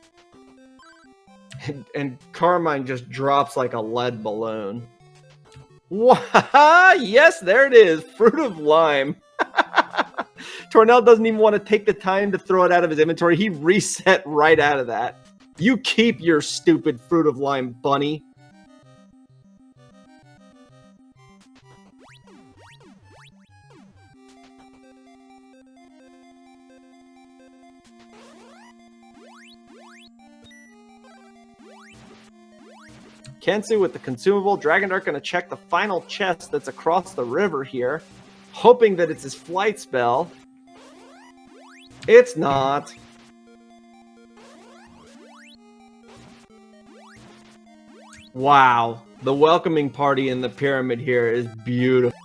And Carmine just drops like a lead balloon. Wow, yes, there it is. Fruit of Lime. Tornel doesn't even want to take the time to throw it out of his inventory. He reset right out of that. You keep your stupid Fruit of Lime, bunny. Kensu with the consumable. Dragondarch going to check the final chest that's across the river here, hoping that it's his flight spell. It's not. Wow. The welcoming party in the pyramid here is beautiful.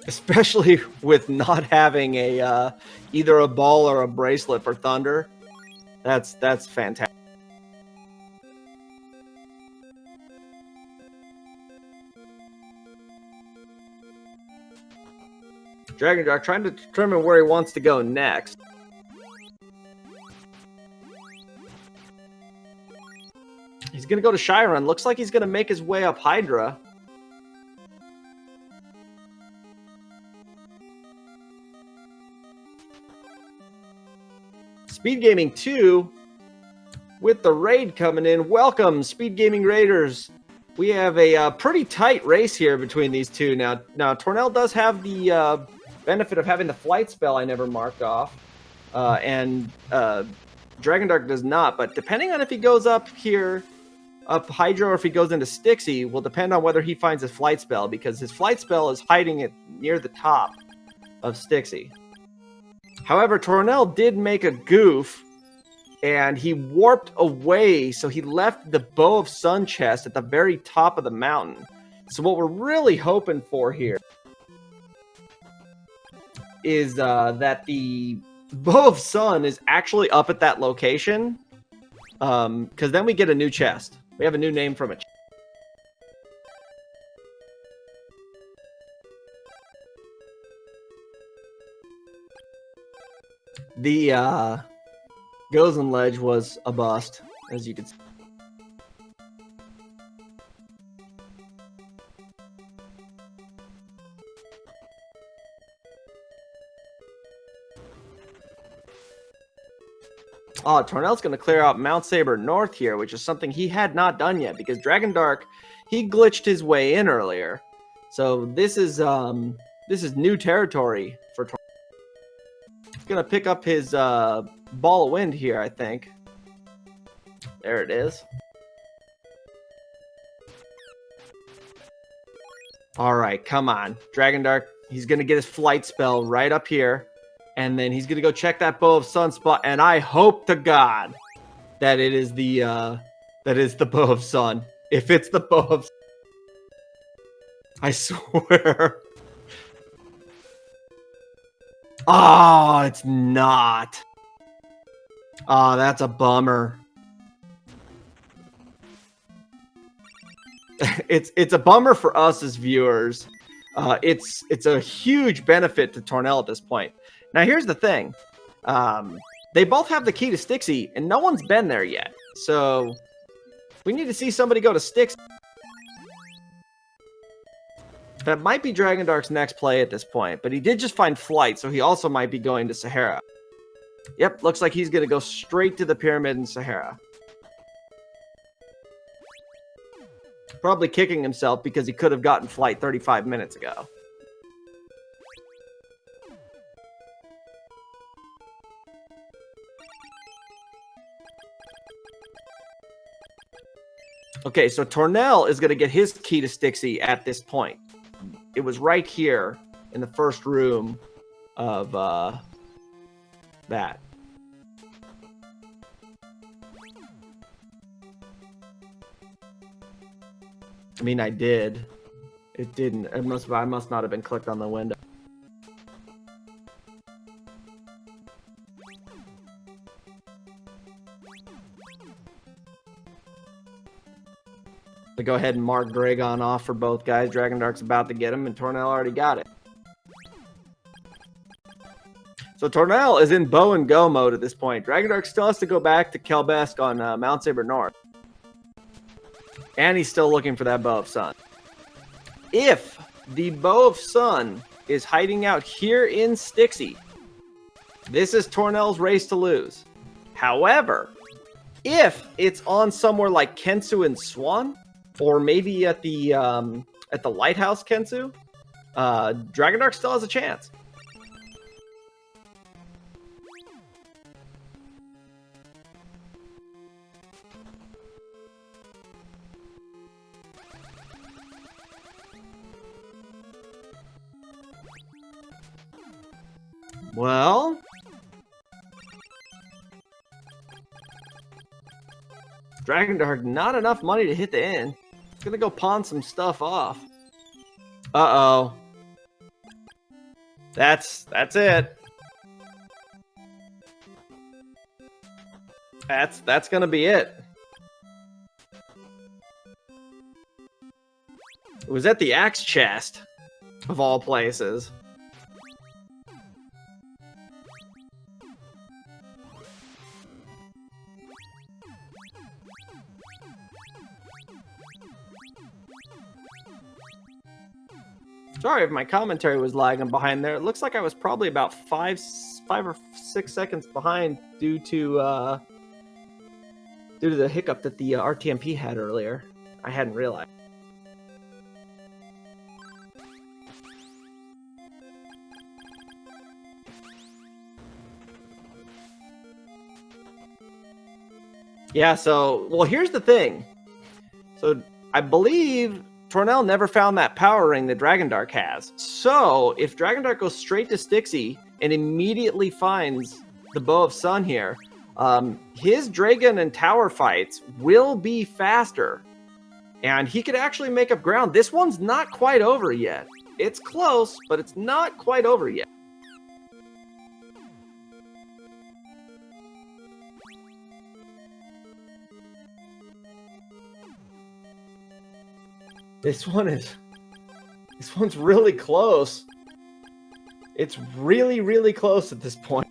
Especially with not having a either a ball or a bracelet for Thunder. That's fantastic. Dragondarch trying to determine where he wants to go next. He's going to go to Shyron. Looks like he's going to make his way up Hydra. SpeedGaming 2 with the raid coming in. Welcome, SpeedGaming Raiders. We have a pretty tight race here between these two. Now Tornel does have the benefit of having the flight spell I never marked off. And Dragondarch does not. But depending on if he goes up here, up Hydro, or if he goes into Styxy, will depend on whether he finds his flight spell. Because his flight spell is hiding it near the top of Styxy. However, Tornel did make a goof, and he warped away, so he left the Bow of Sun chest at the very top of the mountain. So what we're really hoping for here is that the Bow of Sun is actually up at that location, because then we get a new chest. We have a new name from it. The Gozen Ledge was a bust, as you can see. Oh, Tornel's going to clear out Mount Saber North here, which is something he had not done yet, because Dragondarch, he glitched his way in earlier. So this is new territory for Tornel. Gonna pick up his ball of wind here, I think. There it is. Alright, come on. Dragondarch, he's gonna get his flight spell right up here. And then he's gonna go check that Bow of Sun spot, and I hope to God that it is the Bow of Sun. If it's the Bow of Sun, I swear. Oh, it's not. Oh, that's a bummer. It's a bummer for us as viewers. It's a huge benefit to Tornel at this point. Now, here's the thing. They both have the key to Styxy, and no one's been there yet. So, we need to see somebody go to Styxy. That might be Dragondarch's next play at this point, but he did just find flight, so he also might be going to Sahara. Yep, looks like he's going to go straight to the pyramid in Sahara. Probably kicking himself because he could have gotten flight 35 minutes ago. Okay, so Tornel is going to get his key to Styxy at this point. It was right here in the first room of that. I mean, I did. It didn't. I must not have been clicked on the window. To go ahead and mark Dragon off for both guys. Dragondarch's about to get him, and Tornel already got it. So Tornel is in bow and go mode at this point. Dragondarch still has to go back to Kelbesk on Mount Saber North. And he's still looking for that Bow of Sun. If the Bow of Sun is hiding out here in Styxy, this is Tornel's race to lose. However, if it's on somewhere like Kensu and Swan, or maybe at the Lighthouse Kensu, Dragondarch still has a chance. Well, Dragondarch, not enough money to hit the inn. It's gonna go pawn some stuff off. Uh-oh. That's it. That's gonna be it. It was at the axe chest, of all places. Sorry if my commentary was lagging behind there. It looks like I was probably about 5 or 6 seconds behind due to the hiccup that the RTMP had earlier. I hadn't realized. Yeah, so, well, here's the thing. So, I believe Tornel never found that power ring that Dragondarch has. So, if Dragondarch goes straight to Stixie and immediately finds the Bow of Sun here, his Dragon and Tower fights will be faster. And he could actually make up ground. This one's not quite over yet. It's close, but it's not quite over yet. This one's really close. It's really, really close at this point.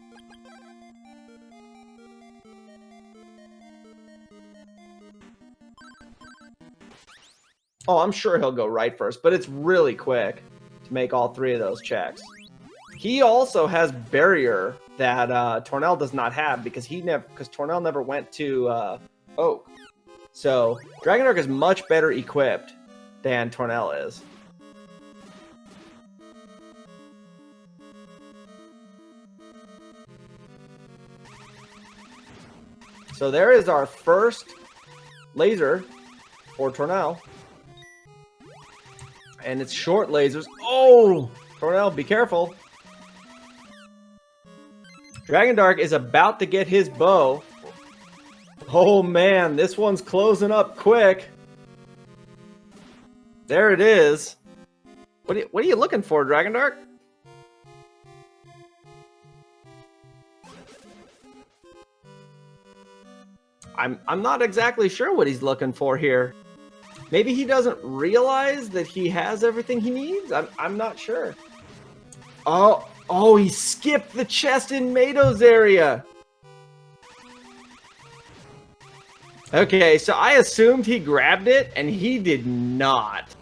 Oh, I'm sure he'll go right first, but it's really quick to make all 3 of those checks. He also has barrier that Tornel does not have because Tornel never went to Oak. So Dragondarch is much better equipped than Tornel is. So there is our first laser for Tornel. And it's short lasers. Oh! Tornel, be careful. Dragondarch is about to get his bow. Oh man, this one's closing up quick. There it is. What are you looking for, Dragondarch? I'm not exactly sure what he's looking for here. Maybe he doesn't realize that he has everything he needs? I'm not sure. Oh, he skipped the chest in Mado's area. Okay, so I assumed he grabbed it, and he did not.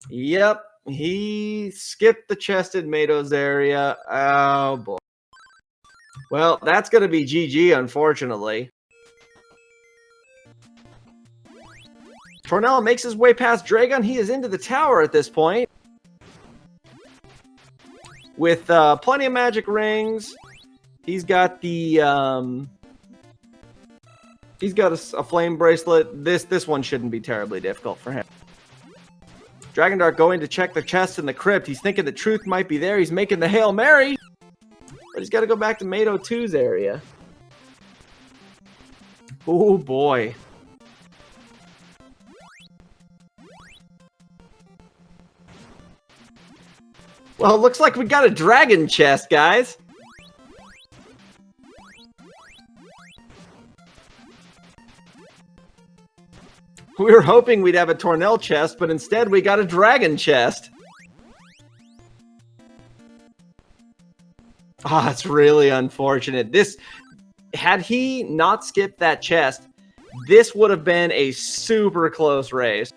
Yep, he skipped the chest in Mado's area. Oh, boy. Well, that's going to be GG, unfortunately. Tornel makes his way past Dragon. He is into the tower at this point. With plenty of magic rings. He's got the... he's got a flame bracelet. This one shouldn't be terribly difficult for him. Dragondarch going to check the chest in the crypt. He's thinking the truth might be there. He's making the Hail Mary. But he's got to go back to Mado 2's area. Oh, boy. Well, it looks like we got a dragon chest, guys. We were hoping we'd have a Tornel chest, but instead we got a dragon chest. Ah, it's really unfortunate. Had he not skipped that chest, this would have been a super close race.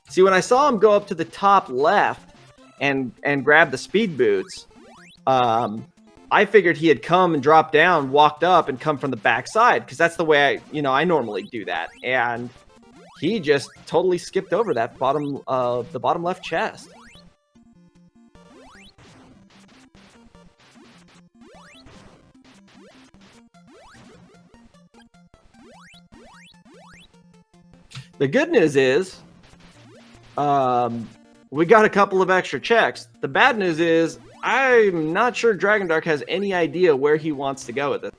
See, when I saw him go up to the top left and grab the speed boots, I figured he had come and dropped down, walked up, and come from the back side, because that's the way I normally do that. And he just totally skipped over that the bottom left chest. The good news is, we got a couple of extra checks. The bad news is, I'm not sure Dragondarch has any idea where he wants to go with it.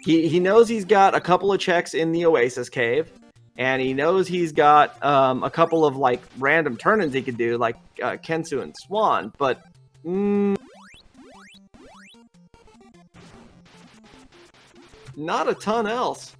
He knows he's got a couple of checks in the Oasis Cave, and he knows he's got a couple of like random turn-ins he could do, like Kensu and Swan, but not a ton else.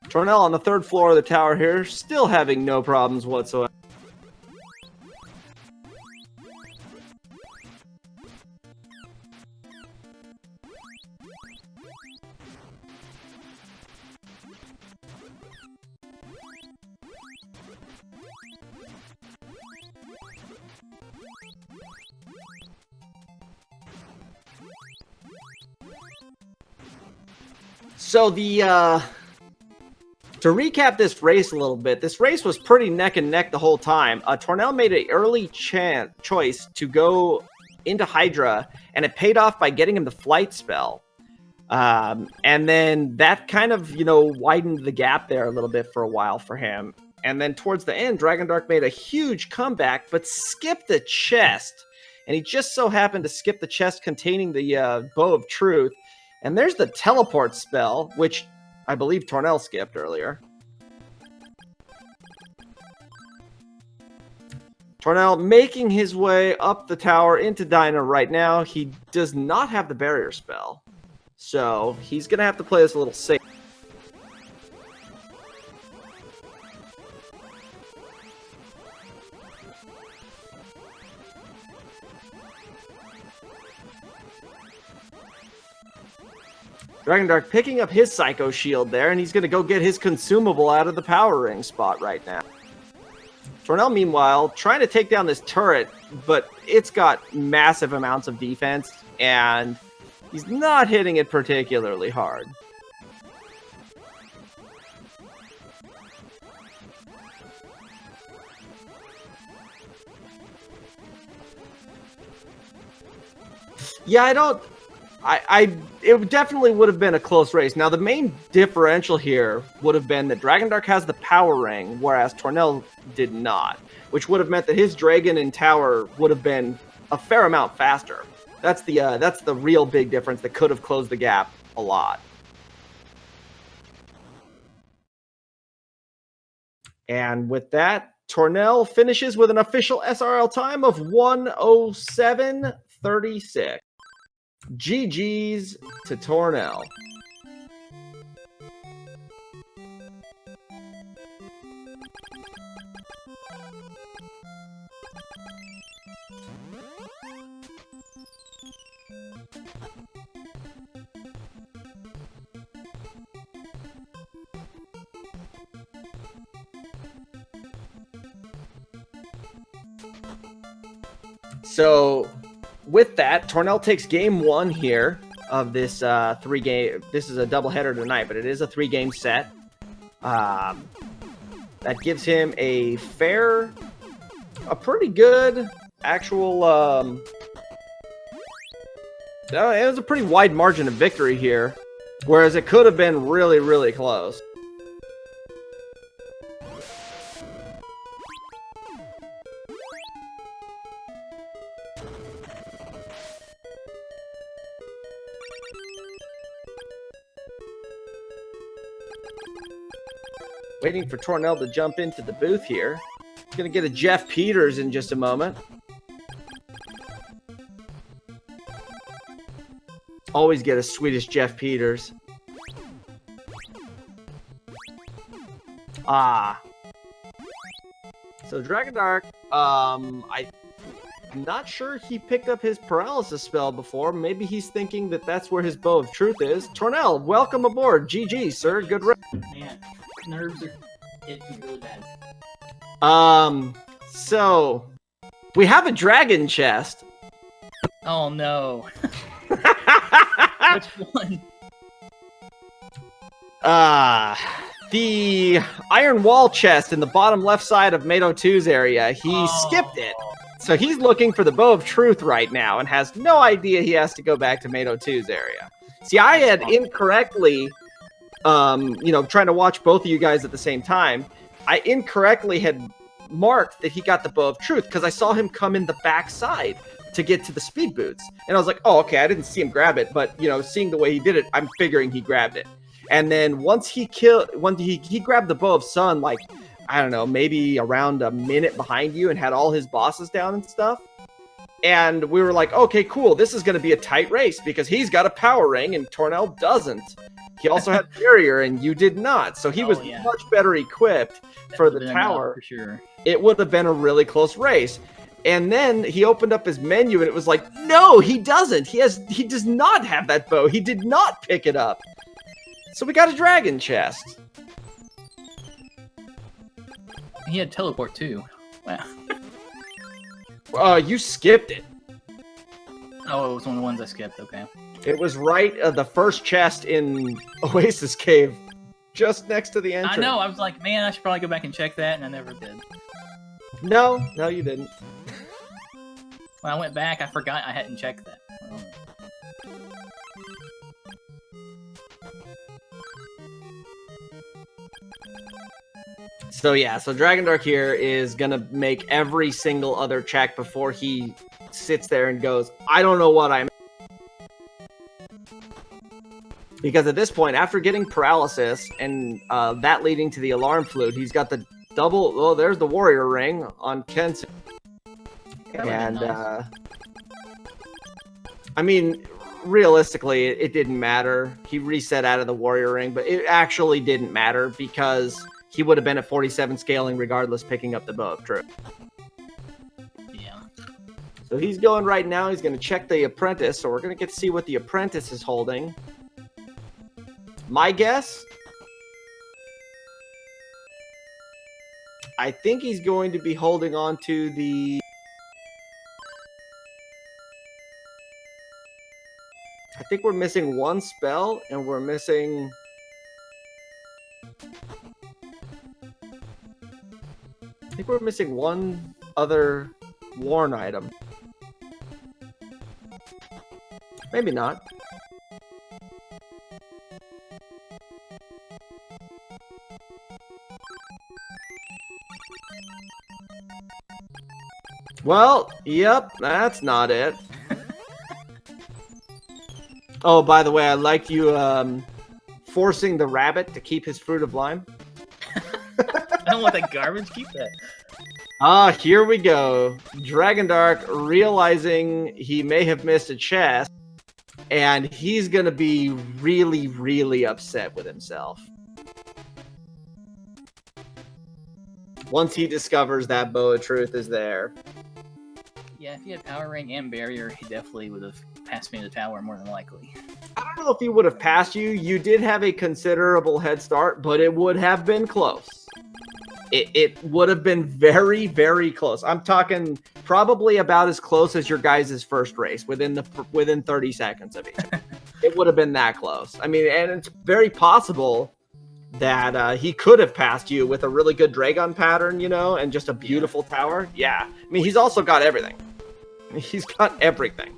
Tornel on the 3rd floor of the tower here, still having no problems whatsoever. So to recap this race a little bit, this race was pretty neck and neck the whole time. Tornel made an early choice to go into Hydra, and it paid off by getting him the flight spell. And then that kind of, widened the gap there a little bit for a while for him. And then towards the end, Dragondarch made a huge comeback, but skipped the chest. And he just so happened to skip the chest containing the Bow of Truth. And there's the teleport spell, which I believe Tornel skipped earlier. Tornel making his way up the tower into Dyna right now. He does not have the barrier spell, so he's going to have to play this a little safe. Dragondarch picking up his Psycho Shield there, and he's going to go get his consumable out of the Power Ring spot right now. Tornel, meanwhile, trying to take down this turret, but it's got massive amounts of defense, and he's not hitting it particularly hard. Yeah, it definitely would have been a close race. Now, the main differential here would have been that Dragondarch has the Power Ring, whereas Tornel did not, which would have meant that his Dragon and Tower would have been a fair amount faster. That's the real big difference that could have closed the gap a lot. And with that, Tornel finishes with an official SRL time of 1:07:36. GG's to Tornel. So with that, Tornel takes game 1 here of this 3-game. This is a doubleheader tonight, but it is a 3-game set. That gives him a pretty good actual. It was a pretty wide margin of victory here, whereas it could have been really, really close. Waiting for Tornel to jump into the booth here. He's going to get a Jeff Peters in just a moment. Always get a Swedish Jeff Peters. So Dragondarch, I'm not sure he picked up his paralysis spell before. Maybe he's thinking that that's where his Bow of Truth is. Tornel, welcome aboard. GG, sir. Good race. Man, nerves are hitting me really bad. So we have a dragon chest. Oh no. Which one? the iron wall chest in the bottom left side of Mato 2's area. He skipped it. So he's looking for the Bow of Truth right now and has no idea he has to go back to Mato 2's area. See, I had incorrectly, trying to watch both of you guys at the same time, I incorrectly had marked that he got the Bow of Truth because I saw him come in the back side to get to the speed boots. And I was like, oh, okay, I didn't see him grab it, but, seeing the way he did it, I'm figuring he grabbed it. And then once he grabbed the Bow of Sun, like, I don't know, maybe around a minute behind you and had all his bosses down and stuff. And we were like, okay, cool. This is going to be a tight race because he's got a power ring and Tornel doesn't. He also had a barrier and you did not. So he was much better equipped for the tower. For sure. It would have been a really close race. And then he opened up his menu and it was like, no, he doesn't. He does not have that bow. He did not pick it up. So we got a dragon chest. He had teleport too. Wow. You skipped it. Oh, it was one of the ones I skipped. Okay. It was right the first chest in Oasis Cave, just next to the entrance. I know. I was like, man, I should probably go back and check that, and I never did. No, you didn't. When I went back, I forgot I hadn't checked that. So yeah, so Dragondarch here is gonna make every single other check before he sits there and goes, I don't know what I'm... Because at this point, after getting paralysis and that leading to the alarm flute, he's got the double... Oh, there's the warrior ring on Kensu. And, nice. I mean, realistically, it didn't matter. He reset out of the warrior ring, but it actually didn't matter because he would have been at 47 scaling regardless, picking up the Bow of Truth. Yeah. So he's going right now. He's going to check the apprentice, so we're going to get to see what the apprentice is holding. My guess? I think he's going to be holding on to the... I think we're missing one spell, and we're missing... I think we're missing one other worn item. Maybe not. Well, yep, that's not it. Oh, by the way, I liked you forcing the rabbit to keep his fruit of lime. I don't want that garbage. Keep that. Ah, here we go. Dragondarch realizing he may have missed a chest, and he's going to be really, really upset with himself. Once he discovers that Bow of Truth is there. Yeah, if he had Power Ring and Barrier, he definitely would have passed me in the tower more than likely. I don't know if he would have passed you. You did have a considerable head start, but it would have been close. It would have been very, very close. I'm talking probably about as close as your guys' first race, within 30 seconds of each other. It would have been that close. I mean, and it's very possible that he could have passed you with a really good Dragon pattern, you know, and just a beautiful tower. Yeah. I mean, he's also got everything. He's got everything.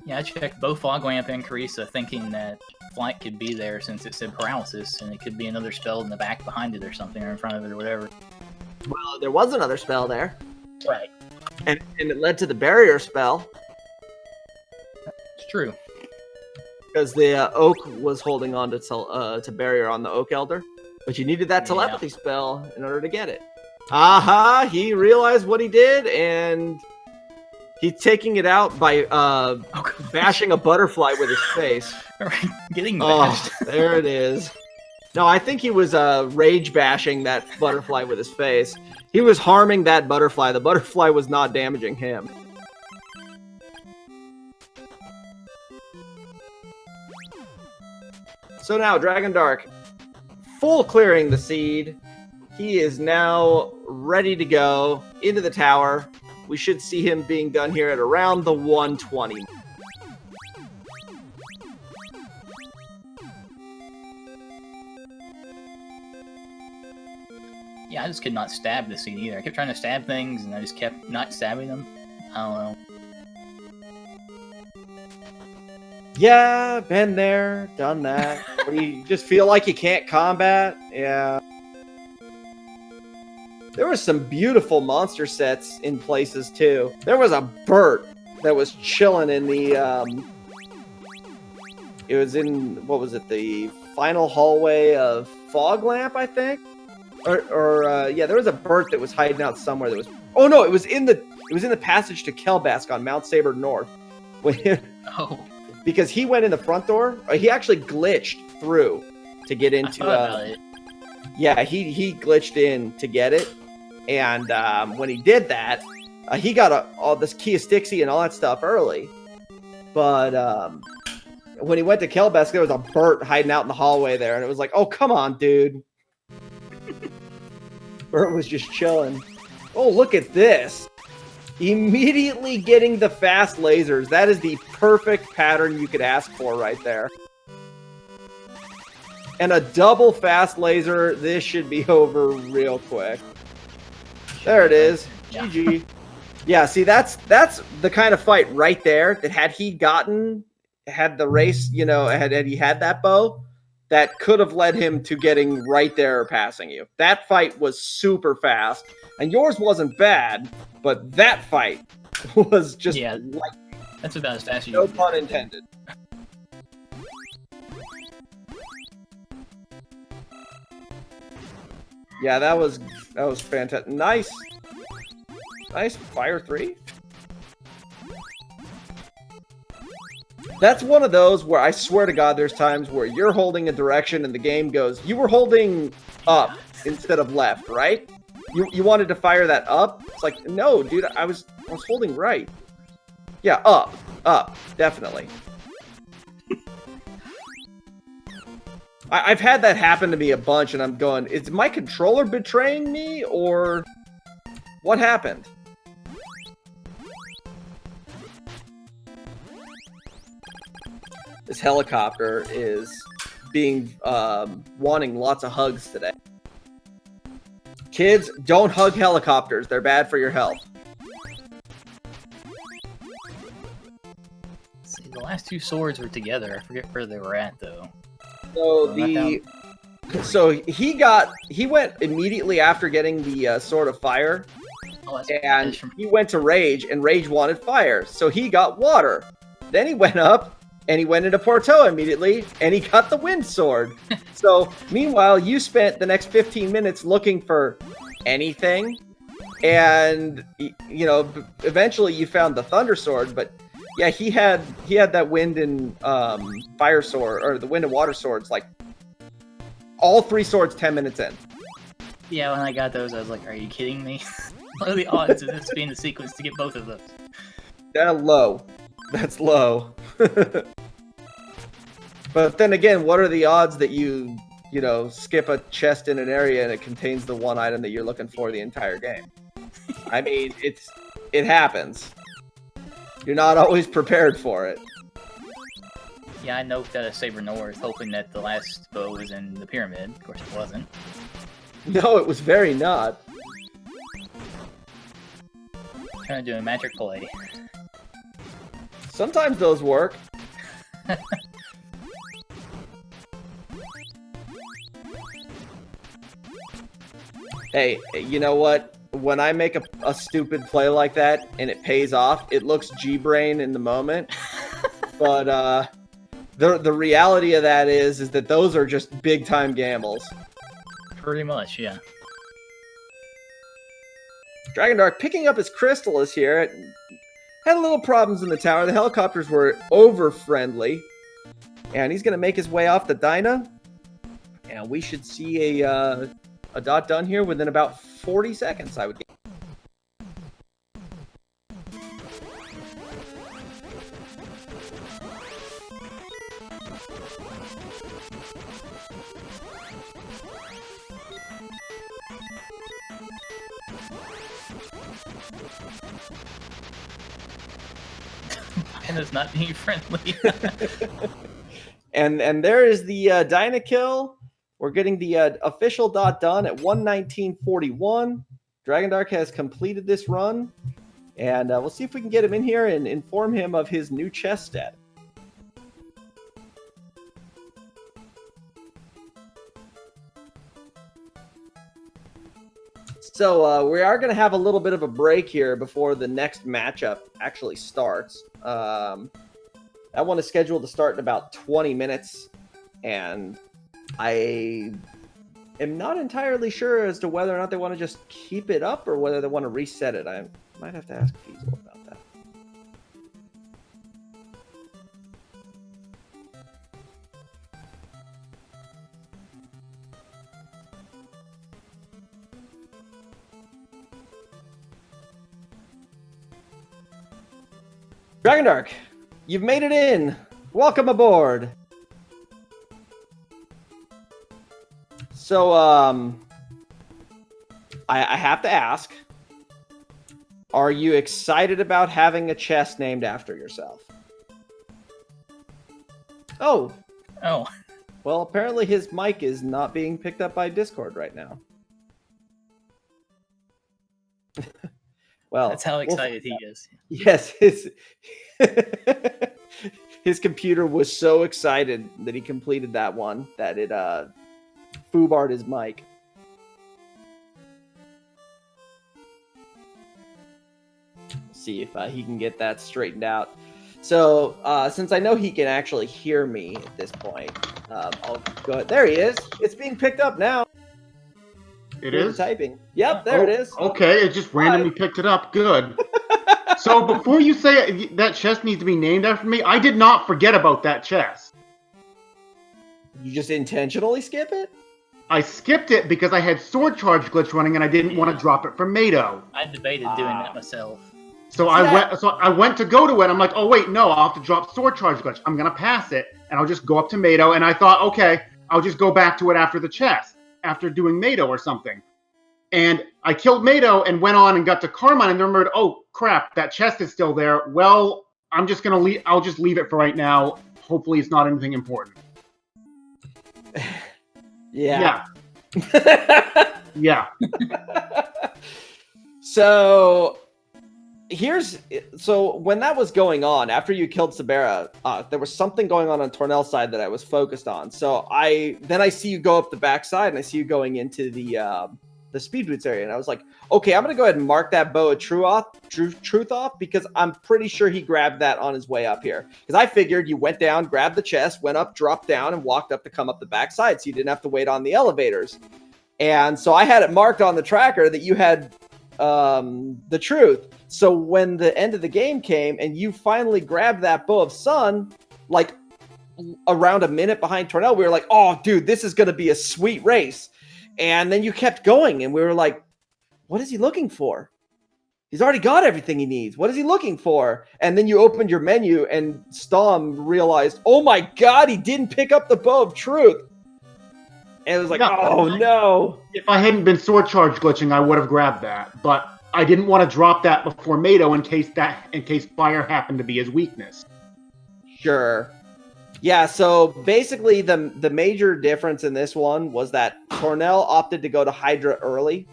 Yeah, I checked both Fog Lamp and Carissa thinking that Flight could be there since it said Paralysis, and it could be another spell in the back behind it or something, or in front of it or whatever. Well, there was another spell there. Right. And it led to the barrier spell. It's true. Because the Oak was holding on to barrier on the Oak Elder. But you needed that telepathy spell in order to get it. Aha! He realized what he did, and... he's taking it out by bashing a butterfly with his face. Getting bashed. Oh, there it is. No, I think he was rage bashing that butterfly with his face. He was harming that butterfly. The butterfly was not damaging him. So now, Dragondarch, full clearing the seed. He is now ready to go into the tower. We should see him being done here at around the 120. Yeah, I just could not stab this scene either. I kept trying to stab things, and I just kept not stabbing them. I don't know. Yeah, been there, done that. Where you just feel like you can't combat. Yeah. There were some beautiful monster sets in places too. There was a Burt that was chilling in the it was in, what was it, the final hallway of Fog Lamp, I think? Or yeah, there was a Burt that was hiding out somewhere that was, oh no, it was in the passage to Kelbask on Mount Saber North. Oh. Because he went in the front door, or he actually glitched through to get into it. Yeah, he glitched in to get it. And when he did that, he got all this Kia Stixie and all that stuff early. But when he went to Kelbask, there was a Burt hiding out in the hallway there. And it was like, oh, come on, dude. Burt was just chilling. Oh, look at this. Immediately getting the fast lasers. That is the perfect pattern you could ask for right there. And a double fast laser. This should be over real quick. There it is. Yeah. GG. Yeah, see, that's the kind of fight right there that had the race, you know, had he had that bow, that could have led him to getting right there or passing you. That fight was super fast. And yours wasn't bad, but that fight was just that's about as fast as you no pun intended. Yeah, that was fantastic. Nice Fire 3. That's one of those where I swear to God, there's times where you're holding a direction and the game goes, you were holding up instead of left, right? You wanted to fire that up? It's like, no, dude, I was holding right. Yeah, up, definitely. I've had that happen to me a bunch, and I'm going, is my controller betraying me, or what happened? This helicopter is being wanting lots of hugs today. Kids, don't hug helicopters. They're bad for your health. See, the last two swords were together. I forget where they were at, though. So he went immediately after getting the Sword of Fire, and he went to Rage, and Rage wanted fire, so he got water. Then he went up, and he went into Porto immediately, and he got the Wind Sword. So, meanwhile, you spent the next 15 minutes looking for anything, and, you know, eventually you found the Thunder Sword, but yeah, he had that Wind and Fire Sword, or the Wind and Water Swords, like, all three swords 10 minutes in. Yeah, when I got those, I was like, are you kidding me? What are the odds of this being the sequence to get both of those? Low. That's low. But then again, what are the odds that you know, skip a chest in an area and it contains the one item that you're looking for the entire game? I mean, it happens. You're not always prepared for it. Yeah, I noped Saber North, hoping that the last bow was in the pyramid. Of course, it wasn't. No, it was very not. Trying to do a magic play. Sometimes those work. Hey, you know what? When I make a stupid play like that and it pays off, it looks G-brain in the moment. But the reality of that is that those are just big-time gambles. Pretty much, yeah. Dragondarch picking up his Crystalis here. Had a little problems in the tower. The helicopters were over-friendly. And he's going to make his way off the Dyna. And we should see a dot done here within about 40 seconds, I would guess. And it's not being friendly. and there is the Dyna kill. We're getting the official dot done at 1:19:41. Dragondarch has completed this run, and we'll see if we can get him in here and inform him of his new chess stat. So we are going to have a little bit of a break here before the next matchup actually starts. That one is scheduled to start in about 20 minutes, and I am not entirely sure as to whether or not they want to just keep it up or whether they want to reset it. I might have to ask Feasel about that. Dragondarch, you've made it in. Welcome aboard. So, I have to ask, are you excited about having a chest named after yourself? Oh. Oh. Well, apparently his mic is not being picked up by Discord right now. Well, that's how excited he is. Yes, his computer was so excited that he completed that one that it foobarred his mic. See if he can get that straightened out. So since I know he can actually hear me at this point, I'll go ahead. There he is. It's being picked up now. It is? Typing. Yep, there it is. Okay, it just randomly picked it up. Good. So before you say that chest needs to be named after me, I did not forget about that chest. You just intentionally skip it? I skipped it because I had sword charge glitch running and I didn't want to drop it for Mado. I debated doing that myself. So I went to go to it. I'm like, oh wait, no, I'll have to drop sword charge glitch. I'm gonna pass it and I'll just go up to Mado. And I thought, okay, I'll just go back to it after the chest, after doing Mado or something. And I killed Mado and went on and got to Carmine and remembered, oh crap, that chest is still there. Well, I'm just gonna leave. I'll just leave it for right now. Hopefully, it's not anything important. Yeah. Yeah. So when that was going on, after you killed Sabera, there was something going on Tornel's side that I was focused on. So I see you go up the backside and I see you going into the speed boots area, and I was like, okay, I'm gonna go ahead and mark that bow of truth off because I'm pretty sure he grabbed that on his way up here. Because I figured you went down, grabbed the chest, went up, dropped down, and walked up to come up the backside, so you didn't have to wait on the elevators. And so I had it marked on the tracker that you had the truth. So when the end of the game came and you finally grabbed that bow of sun, like around a minute behind Tornel, we were like, oh, dude, this is gonna be a sweet race. And then you kept going, and we were like, what is he looking for? He's already got everything he needs. What is he looking for? And then you opened your menu, and Stom realized, oh my god, he didn't pick up the bow of truth. And it was like, oh no. If I hadn't been sword charge glitching, I would have grabbed that. But I didn't want to drop that before Mado in case fire happened to be his weakness. Sure. Yeah, so basically the major difference in this one was that Tornel opted to go to Hydra early,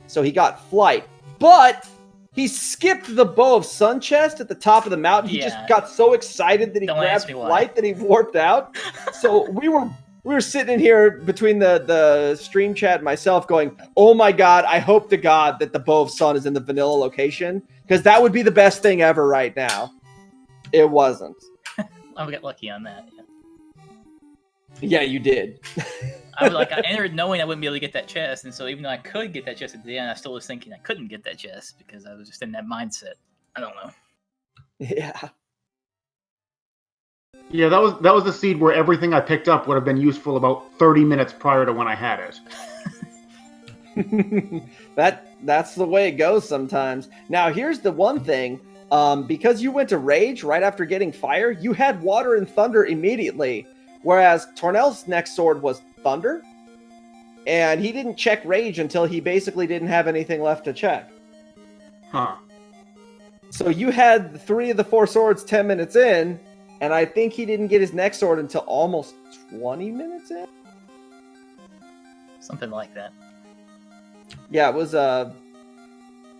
so he got flight. But he skipped the bow of sun chest at the top of the mountain. He just got so excited that he grabbed flight that he warped out. So we were sitting in here between the stream chat and myself going, oh my god, I hope to god that the bow of sun is in the vanilla location, because that would be the best thing ever right now. It wasn't. I got lucky on that. Yeah, you did. I was like, I entered knowing I wouldn't be able to get that chest, and so even though I could get that chest at the end, I still was thinking I couldn't get that chest because I was just in that mindset. I don't know. Yeah. Yeah, that was the seed where everything I picked up would have been useful about 30 minutes prior to when I had it. That's the way it goes sometimes. Now, here's the one thing. Because you went to Rage right after getting Fire, you had Water and Thunder immediately. Whereas Tornel's next sword was Thunder, and he didn't check Rage until he basically didn't have anything left to check. Huh. So you had 3 of the 4 swords 10 minutes in, and I think he didn't get his next sword until almost 20 minutes in? something like that. Yeah, it was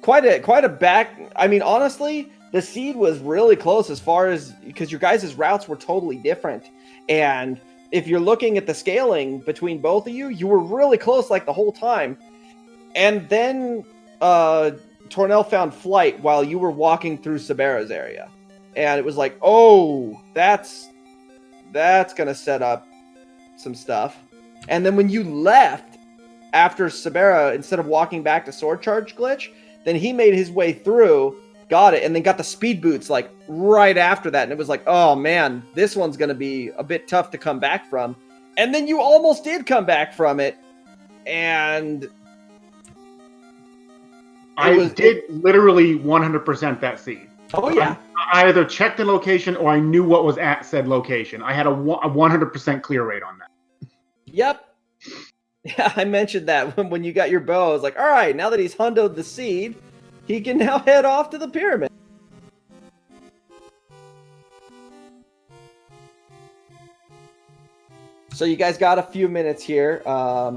quite a back. I mean, honestly, the seed was really close as far as because your guys' routes were totally different, and if you're looking at the scaling between both of you, you were really close like the whole time, and then Tornel found flight while you were walking through Sabera's area, and it was like, oh, that's gonna set up some stuff. And then when you left after Sabera, instead of walking back to Sword Charge glitch, then he made his way through, got it, and then got the speed boots like right after that. And it was like, oh man, this one's going to be a bit tough to come back from. And then you almost did come back from it. And did literally 100% that seed. Oh yeah. I either checked the location or I knew what was at said location. I had a 100% clear rate on that. Yep. Yeah, I mentioned that when you got your bow. I was like, all right, now that he's hundoed the seed, he can now head off to the pyramid. So you guys got a few minutes here. I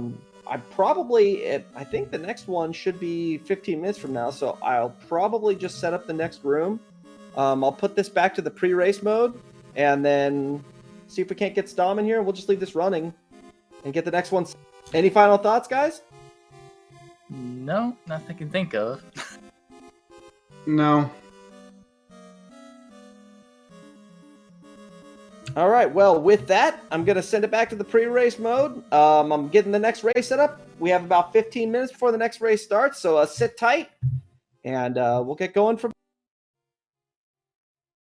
think the next one should be 15 minutes from now, so I'll probably just set up the next room. I'll put this back to the pre-race mode, and then see if we can't get Stom in here. We'll just leave this running and get the next one. Any final thoughts, guys? No, nothing I can think of. No. All right, well, with that, I'm going to send it back to the pre-race mode. I'm getting the next race set up. We have about 15 minutes before the next race starts, so sit tight, and we'll get going from